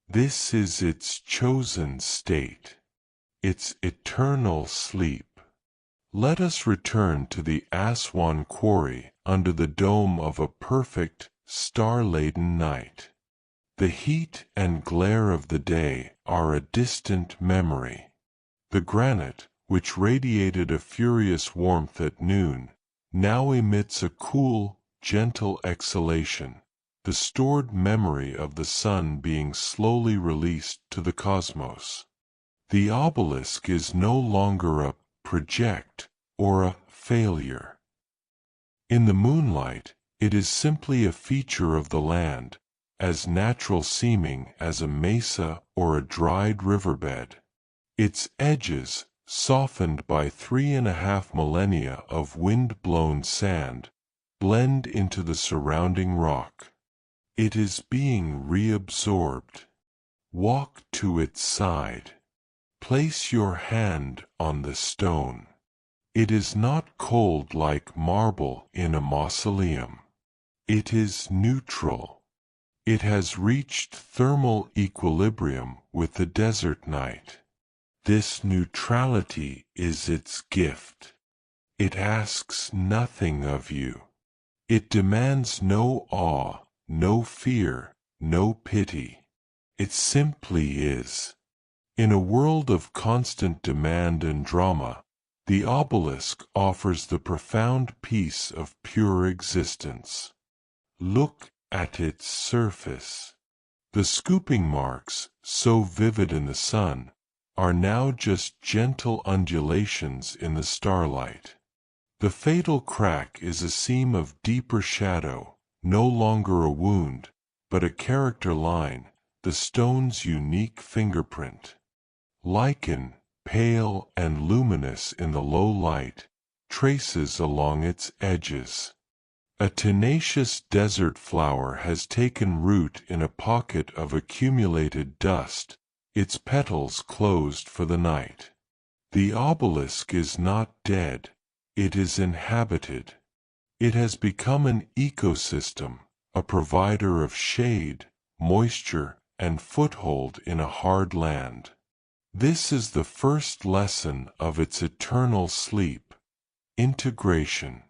This is its chosen state, its eternal sleep. Let us return to the Aswan quarry under the dome of a perfect, star-laden night. The heat and glare of the day are a distant memory. The granite, which radiated a furious warmth at noon, now emits a cool, gentle exhalation, the stored memory of the sun being slowly released to the cosmos. The obelisk is no longer a project or a failure. In the moonlight, it is simply a feature of the land, as natural seeming as a mesa or a dried riverbed. Its edges, softened by 3.5 millennia of wind-blown sand, blend into the surrounding rock. It is being reabsorbed. Walk to its side. Place your hand on the stone. It is not cold like marble in a mausoleum. It is neutral. It has reached thermal equilibrium with the desert night. This neutrality is its gift. It asks nothing of you. It demands no awe, no fear, no pity. It simply is. In a world of constant demand and drama, the obelisk offers the profound peace of pure existence. Look at its surface. The scooping marks, so vivid in the sun, are now just gentle undulations in the starlight. The fatal crack is a seam of deeper shadow, no longer a wound, but a character line, the stone's unique fingerprint. Lichen, pale and luminous in the low light, traces along its edges. A tenacious desert flower has taken root in a pocket of accumulated dust, its petals closed for the night. The obelisk is not dead, it is inhabited. It has become an ecosystem, a provider of shade, moisture, and foothold in a hard land. This is the first lesson of its eternal sleep: integration.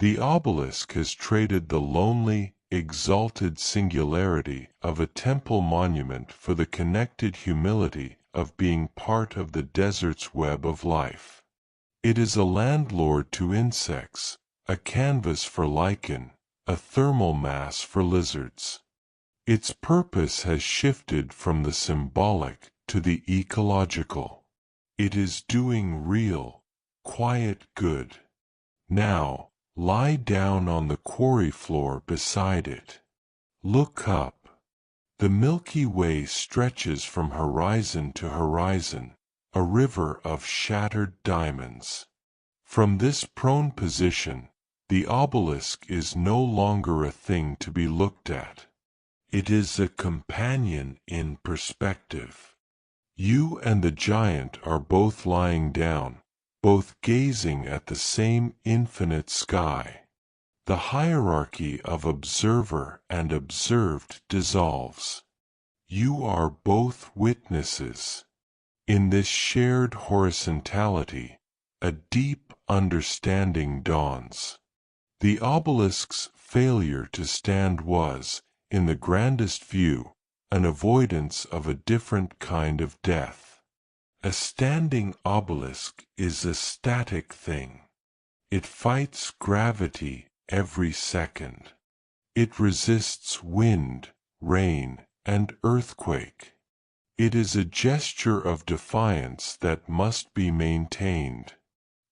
The obelisk has traded the lonely, exalted singularity of a temple monument for the connected humility of being part of the desert's web of life. It is a landlord to insects, a canvas for lichen, a thermal mass for lizards. Its purpose has shifted from the symbolic to the ecological. It is doing real, quiet good. Now, lie down on the quarry floor beside it. Look up. The Milky Way stretches from horizon to horizon, a river of shattered diamonds. From this prone position, the obelisk is no longer a thing to be looked at. It is a companion in perspective. You and the giant are both lying down, both gazing at the same infinite sky. The hierarchy of observer and observed dissolves. You are both witnesses. In this shared horizontality, a deep understanding dawns. The obelisk's failure to stand was, in the grandest view, an avoidance of a different kind of death. A standing obelisk is a static thing. It fights gravity every second. It resists wind, rain, and earthquake. It is a gesture of defiance that must be maintained.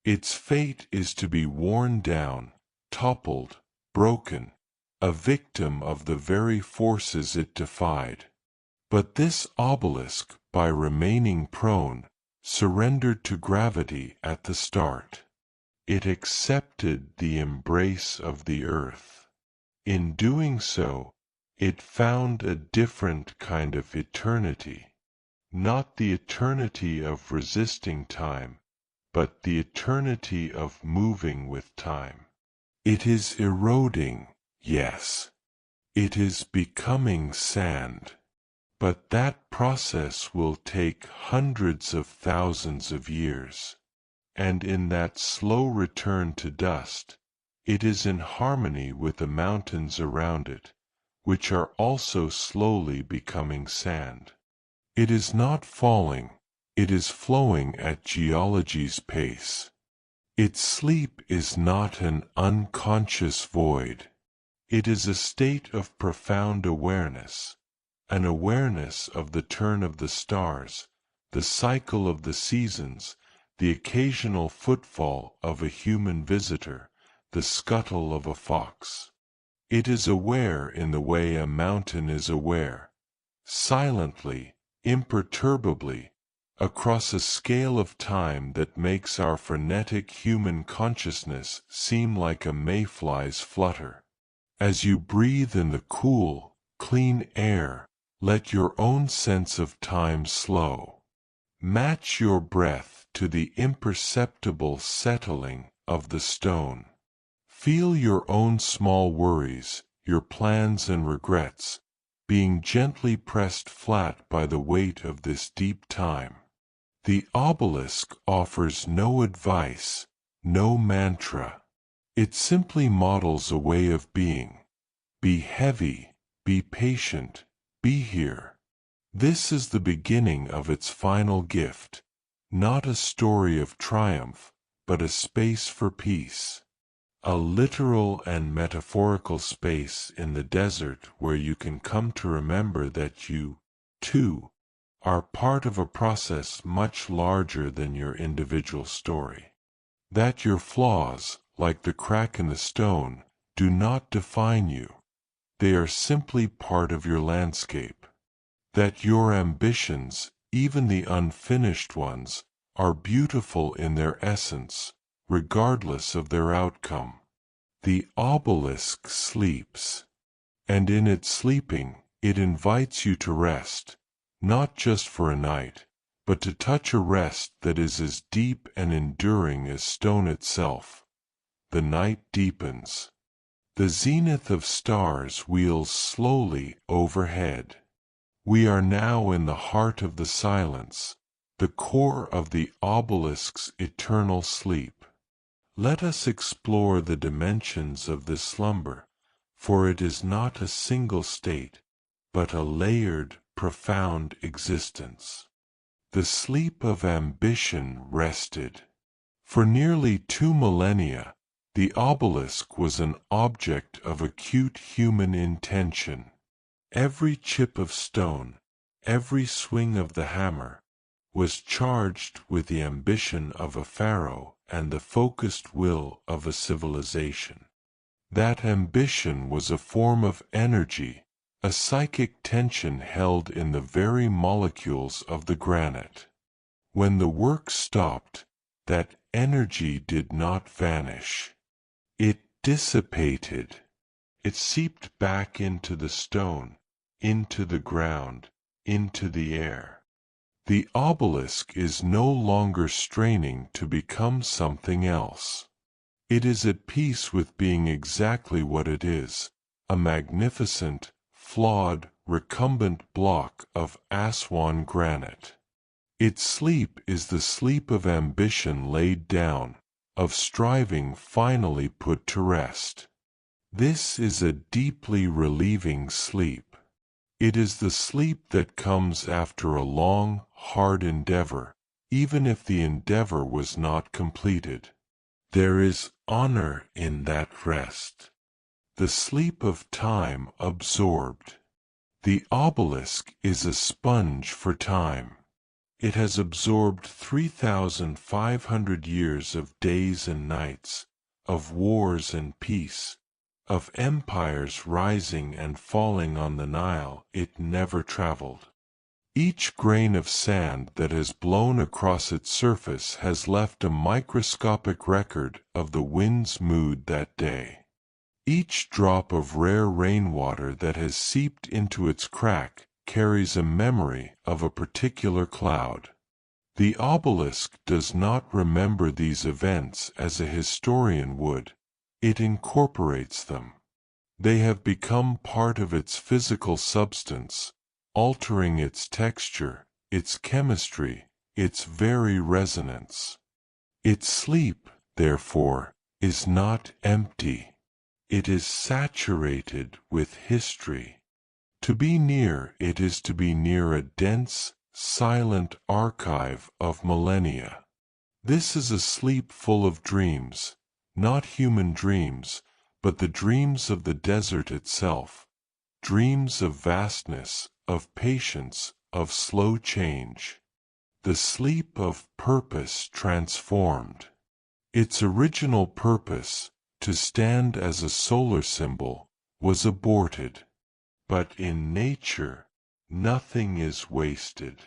Its fate is to be worn down, toppled, broken, a victim of the very forces it defied. But this obelisk, by remaining prone, surrendered to gravity at the start. It accepted the embrace of the earth. In doing so, it found a different kind of eternity. Not the eternity of resisting time, but the eternity of moving with time. It is eroding, yes. It is becoming sand. But that process will take hundreds of thousands of years. and in that slow return to dust, it is in harmony with the mountains around it, which are also slowly becoming sand. It is not falling, it is flowing at geology's pace. Its sleep is not an unconscious void. It is a state of profound awareness, an awareness of the turn of the stars, the cycle of the seasons, the occasional footfall of a human visitor, the scuttle of a fox. It is aware in the way a mountain is aware, silently, imperturbably, across a scale of time that makes our frenetic human consciousness seem like a mayfly's flutter. As you breathe in the cool, clean air, let your own sense of time slow. Match your breath to the imperceptible settling of the stone. Feel your own small worries, your plans and regrets, being gently pressed flat by the weight of this deep time. The obelisk offers no advice, no mantra. It simply models a way of being. Be heavy, be patient, be here. This is the beginning of its final gift, not a story of triumph, but a space for peace. A literal and metaphorical space in the desert where you can come to remember that you, too, are part of a process much larger than your individual story. That your flaws, like the crack in the stone, do not define you. They are simply part of your landscape. That your ambitions, even the unfinished ones, are beautiful in their essence, regardless of their outcome. The obelisk sleeps, and in its sleeping, it invites you to rest, not just for a night, but to touch a rest that is as deep and enduring as stone itself. The night deepens. The zenith of stars wheels slowly overhead. We are now in the heart of the silence, the core of the obelisk's eternal sleep. Let us explore the dimensions of this slumber, for it is not a single state, but a layered, profound existence. The sleep of ambition rested. For nearly 2 millennia, the obelisk was an object of acute human intention. Every chip of stone, every swing of the hammer, was charged with the ambition of a pharaoh and the focused will of a civilization. That ambition was a form of energy, a psychic tension held in the very molecules of the granite. When the work stopped, that energy did not vanish. It dissipated. It seeped back into the stone, into the ground, into the air. The obelisk is no longer straining to become something else. It is at peace with being exactly what it is, a magnificent, flawed, recumbent block of Aswan granite. Its sleep is the sleep of ambition laid down, of striving finally put to rest. This is a deeply relieving sleep. It is the sleep that comes after a long, hard endeavor, even if the endeavor was not completed. There is honor in that rest. The sleep of time absorbed. The obelisk is a sponge for time. It has absorbed 3,500 years of days and nights, of wars and peace, of empires rising and falling on the Nile it never traveled. Each grain of sand that has blown across its surface has left a microscopic record of the wind's mood that day. Each drop of rare rainwater that has seeped into its crack carries a memory of a particular cloud. The obelisk does not remember these events as a historian would. It incorporates them. They have become part of its physical substance, altering its texture, its chemistry, its very resonance. Its sleep, therefore, is not empty. It is saturated with history. To be near it is to be near a dense, silent archive of millennia. This is a sleep full of dreams, not human dreams, but the dreams of the desert itself, dreams of vastness, of patience, of slow change. The sleep of purpose transformed. Its original purpose, to stand as a solar symbol, was aborted. But in nature, nothing is wasted.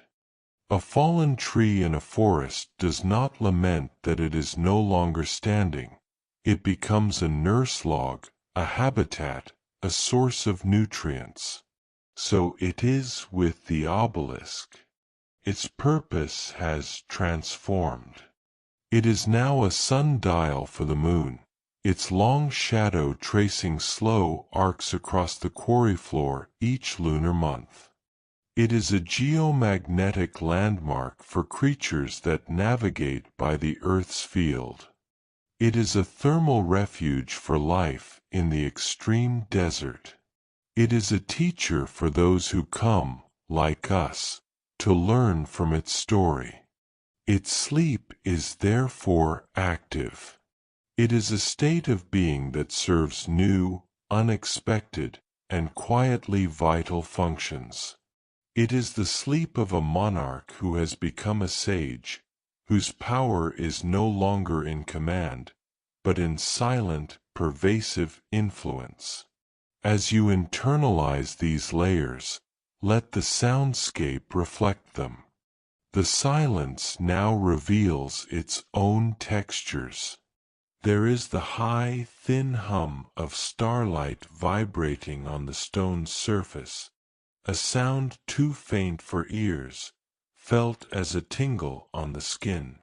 A fallen tree in a forest does not lament that it is no longer standing. It becomes a nurse log, a habitat, a source of nutrients. So it is with the obelisk. Its purpose has transformed. It is now a sundial for the moon, its long shadow tracing slow arcs across the quarry floor each lunar month. It is a geomagnetic landmark for creatures that navigate by the Earth's field. It is a thermal refuge for life in the extreme desert. It is a teacher for those who come, like us, to learn from its story. Its sleep is therefore active. It is a state of being that serves new, unexpected, and quietly vital functions. It is the sleep of a monarch who has become a sage, whose power is no longer in command, but in silent, pervasive influence. As you internalize these layers, let the soundscape reflect them. The silence now reveals its own textures. There is the high, thin hum of starlight vibrating on the stone's surface, a sound too faint for ears, felt as a tingle on the skin.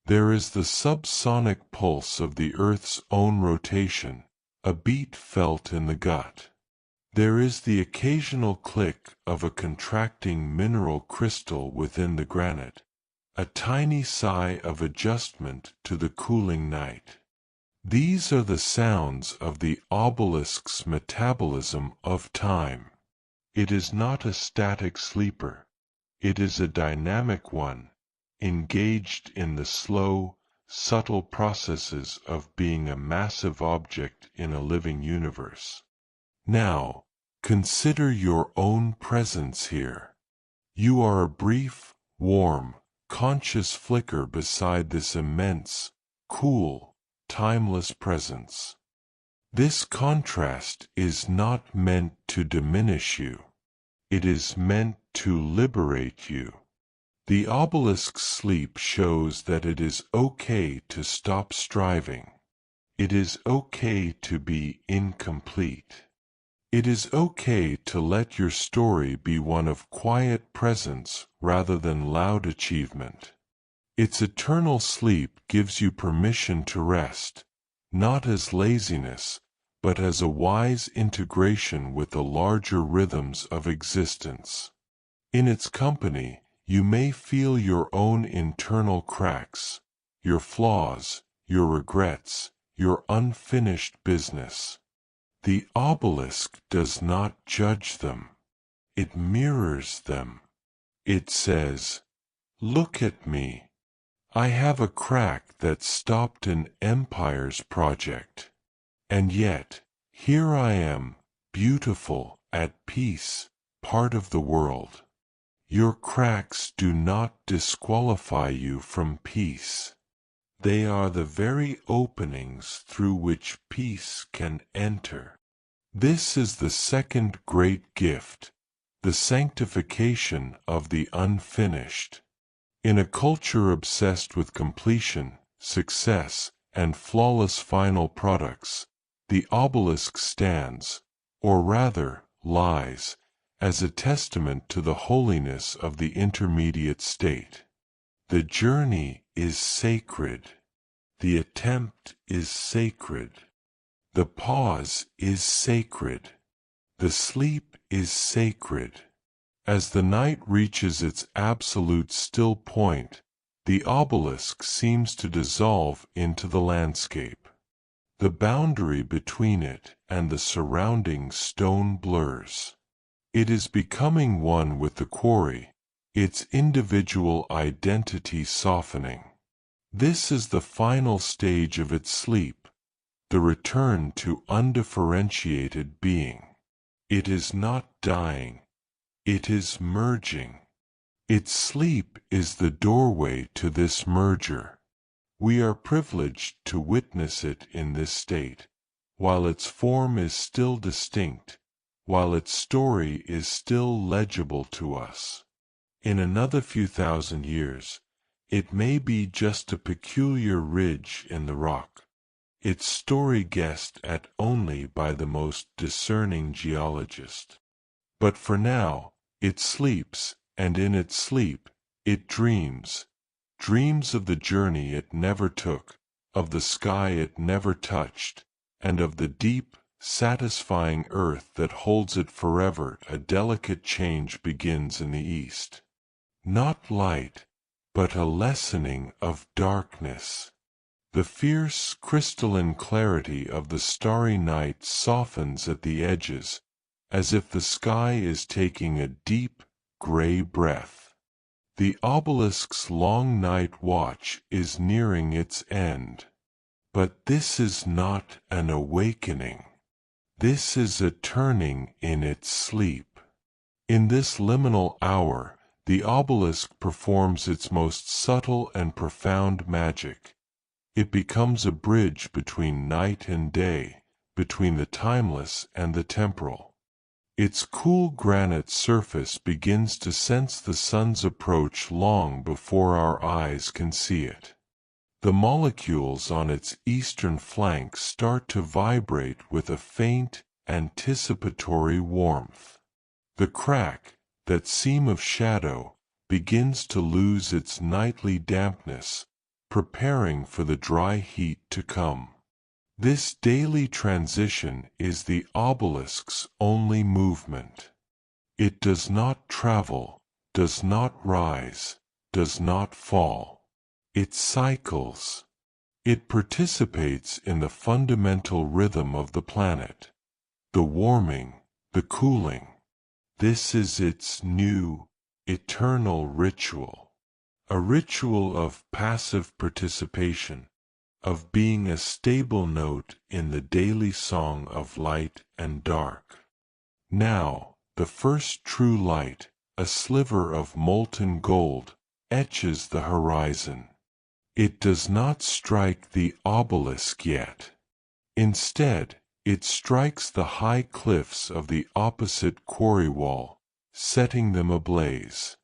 There is the subsonic pulse of the Earth's own rotation, a beat felt in the gut. There is the occasional click of a contracting mineral crystal within the granite, a tiny sigh of adjustment to the cooling night. These are the sounds of the obelisk's metabolism of time. It is not a static sleeper. It is a dynamic one, engaged in the slow, subtle processes of being a massive object in a living universe. Now, consider your own presence here. You are a brief, warm, conscious flicker beside this immense, cool, timeless presence. This contrast is not meant to diminish you. It is meant to liberate you. The obelisk's sleep shows that it is okay to stop striving. It is okay to be incomplete. It is okay to let your story be one of quiet presence rather than loud achievement. Its eternal sleep gives you permission to rest, not as laziness, but as a wise integration with the larger rhythms of existence. In its company, you may feel your own internal cracks, your flaws, your regrets, your unfinished business. The obelisk does not judge them. It mirrors them. It says, "Look at me. I have a crack that stopped an empire's project. And yet, here I am, beautiful, at peace, part of the world." Your cracks do not disqualify you from peace. They are the very openings through which peace can enter. This is the second great gift, the sanctification of the unfinished. In a culture obsessed with completion, success, and flawless final products, the obelisk stands, or rather, lies, as a testament to the holiness of the intermediate state. The journey is sacred. The attempt is sacred. The pause is sacred. The sleep is sacred. As the night reaches its absolute still point, The obelisk seems to dissolve into the landscape. The boundary between it and the surrounding stone blurs. It is becoming one with the quarry, its individual identity softening. This is the final stage of its sleep, the return to undifferentiated being. It is not dying, it is merging. Its sleep is the doorway to this merger. We are privileged to witness it in this state, while its form is still distinct, while its story is still legible to us. In another few thousand years, it may be just a peculiar ridge in the rock, its story guessed at only by the most discerning geologist. But for now, it sleeps, and in its sleep, it dreams. Dreams of the journey it never took, of the sky it never touched, and of the deep, satisfying earth that holds it forever. A delicate change begins in the east. Not light, but a lessening of darkness. The fierce, crystalline clarity of the starry night softens at the edges, as if the sky is taking a deep, gray breath. The obelisk's long night watch is nearing its end. But this is not an awakening. This is a turning in its sleep. In this liminal hour, the obelisk performs its most subtle and profound magic. It becomes a bridge between night and day, between the timeless and the temporal. Its cool granite surface begins to sense the sun's approach long before our eyes can see it. The molecules on its eastern flank start to vibrate with a faint, anticipatory warmth. The crack, that seam of shadow, begins to lose its nightly dampness, preparing for the dry heat to come. This daily transition is the obelisk's only movement. It does not travel, does not rise, does not fall. It cycles. It participates in the fundamental rhythm of the planet, the warming, the cooling. This is its new, eternal ritual. A ritual of passive participation, of being a stable note in the daily song of light and dark. Now, the first true light, a sliver of molten gold, etches the horizon. It does not strike the obelisk yet. Instead, it strikes the high cliffs of the opposite quarry wall, setting them ablaze.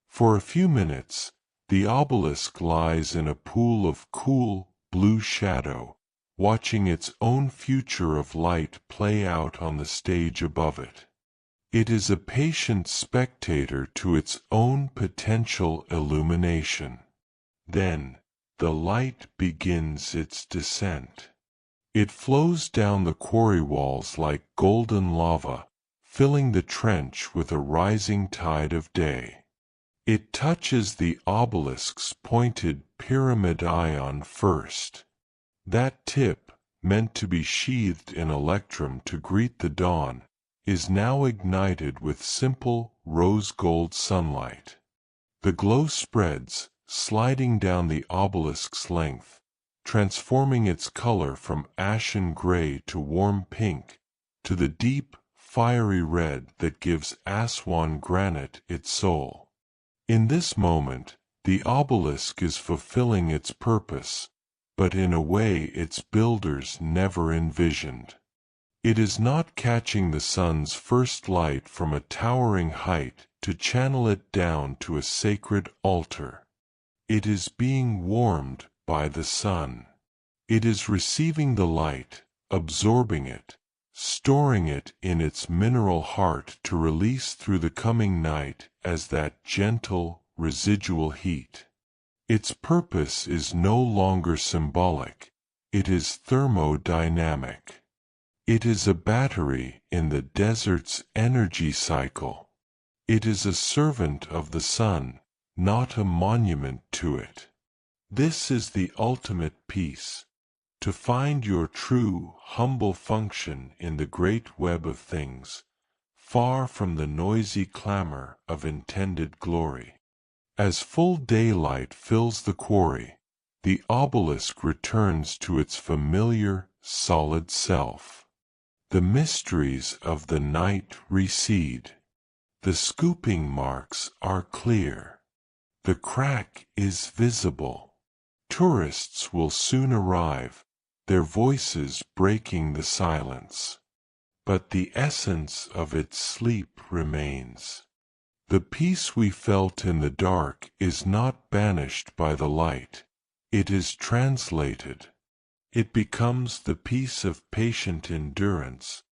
For a few minutes, the obelisk lies in a pool of cool, blue shadow, watching its own future of light play out on the stage above it. It is a patient spectator to its own potential illumination. Then, the light begins its descent. It flows down the quarry walls like golden lava, filling the trench with a rising tide of day. It touches the obelisk's pointed pyramid ion first. That tip, meant to be sheathed in electrum to greet the dawn, is now ignited with simple, rose-gold sunlight. The glow spreads, sliding down the obelisk's length, transforming its color from ashen gray to warm pink, to the deep, fiery red that gives Aswan granite its soul. In this moment, the obelisk is fulfilling its purpose, but in a way its builders never envisioned. It is not catching the sun's first light from a towering height to channel it down to a sacred altar. It is being warmed by the sun. It is receiving the light, absorbing it, storing it in its mineral heart to release through the coming night as that gentle, residual heat. Its purpose is no longer symbolic, it is thermodynamic. It is a battery in the desert's energy cycle. It is a servant of the sun, not a monument to it. This is the ultimate peace, to find your true, humble function in the great web of things, far from the noisy clamor of intended glory. As full daylight fills the quarry, the obelisk returns to its familiar, solid self. The mysteries of the night recede. The scooping marks are clear. The crack is visible. Tourists will soon arrive, their voices breaking the silence. But the essence of its sleep remains. The peace we felt in the dark is not banished by the light. It is translated. It becomes the peace of patient endurance,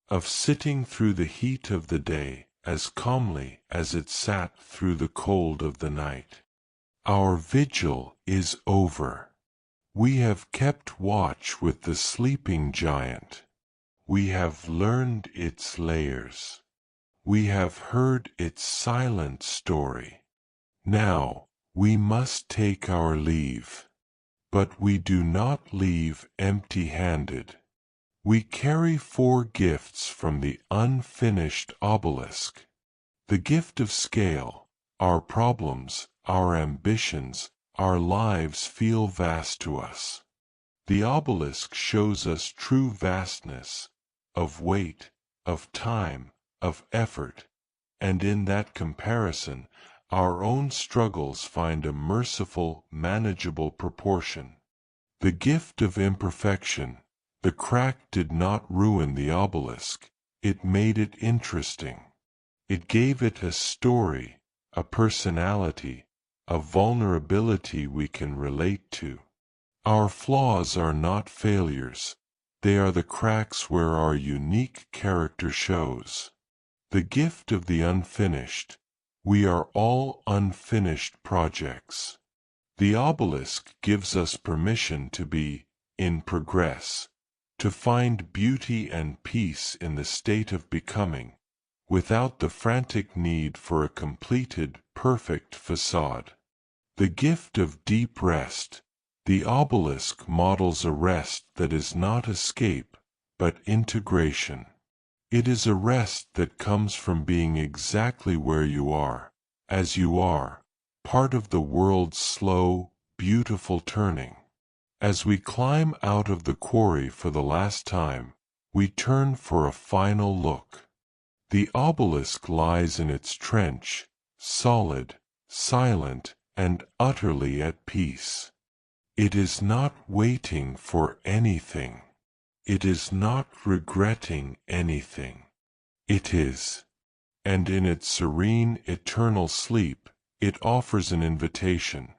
of sitting through the heat of the day as calmly as it sat through the cold of the night. Our vigil is over. We have kept watch with the sleeping giant. We have learned its layers. We have heard its silent story. Now, we must take our leave. But we do not leave empty-handed. We carry 4 gifts from the unfinished obelisk. The gift of scale. Our problems, our ambitions, our lives feel vast to us. The obelisk shows us true vastness, of weight, of time, of effort, and in that comparison, our own struggles find a merciful, manageable proportion. The gift of imperfection. The crack did not ruin the obelisk, it made it interesting. It gave it a story, a personality, a vulnerability we can relate to. Our flaws are not failures, they are the cracks where our unique character shows. The gift of the unfinished. We are all unfinished projects. The obelisk gives us permission to be in progress, to find beauty and peace in the state of becoming, without the frantic need for a completed, perfect facade. The gift of deep rest. The obelisk models a rest that is not escape, but integration. It is a rest that comes from being exactly where you are, as you are, part of the world's slow, beautiful turning. As we climb out of the quarry for the last time, we turn for a final look. The obelisk lies in its trench, solid, silent, and utterly at peace. It is not waiting for anything. It is not regretting anything. It is. And in its serene, eternal sleep, it offers an invitation.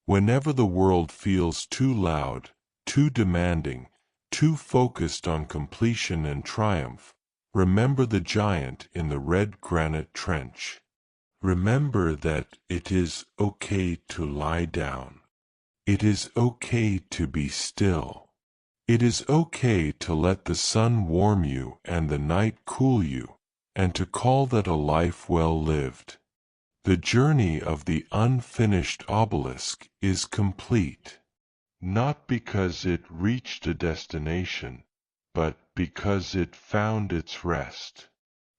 Whenever the world feels too loud, too demanding, too focused on completion and triumph, remember the giant in the red granite trench. Remember that it is okay to lie down. It is okay to be still. It is okay to let the sun warm you and the night cool you, and to call that a life well lived. The journey of the unfinished obelisk is complete, not because it reached a destination, but because it found its rest.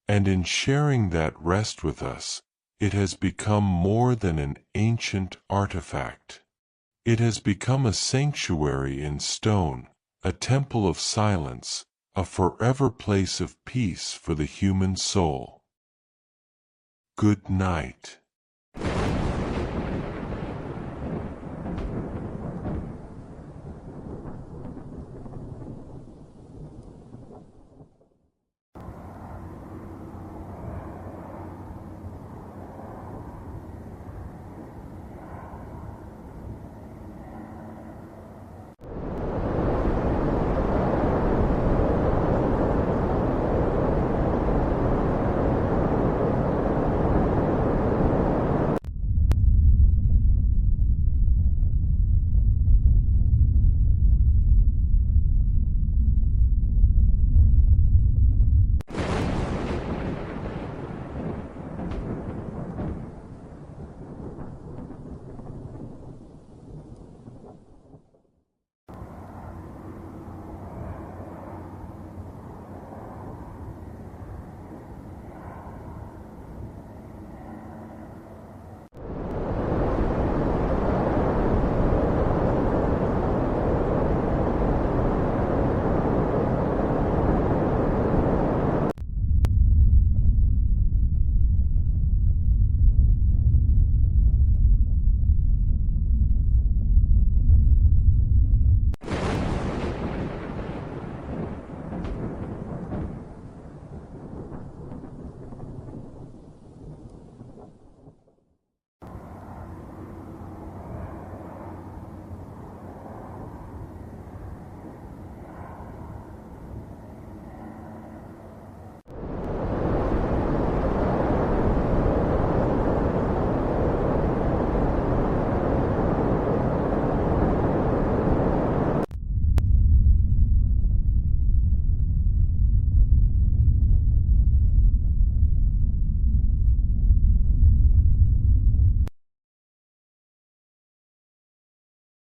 And in sharing that rest with us, it has become more than an ancient artifact. It has become a sanctuary in stone, a temple of silence, a forever place of peace for the human soul. Good night.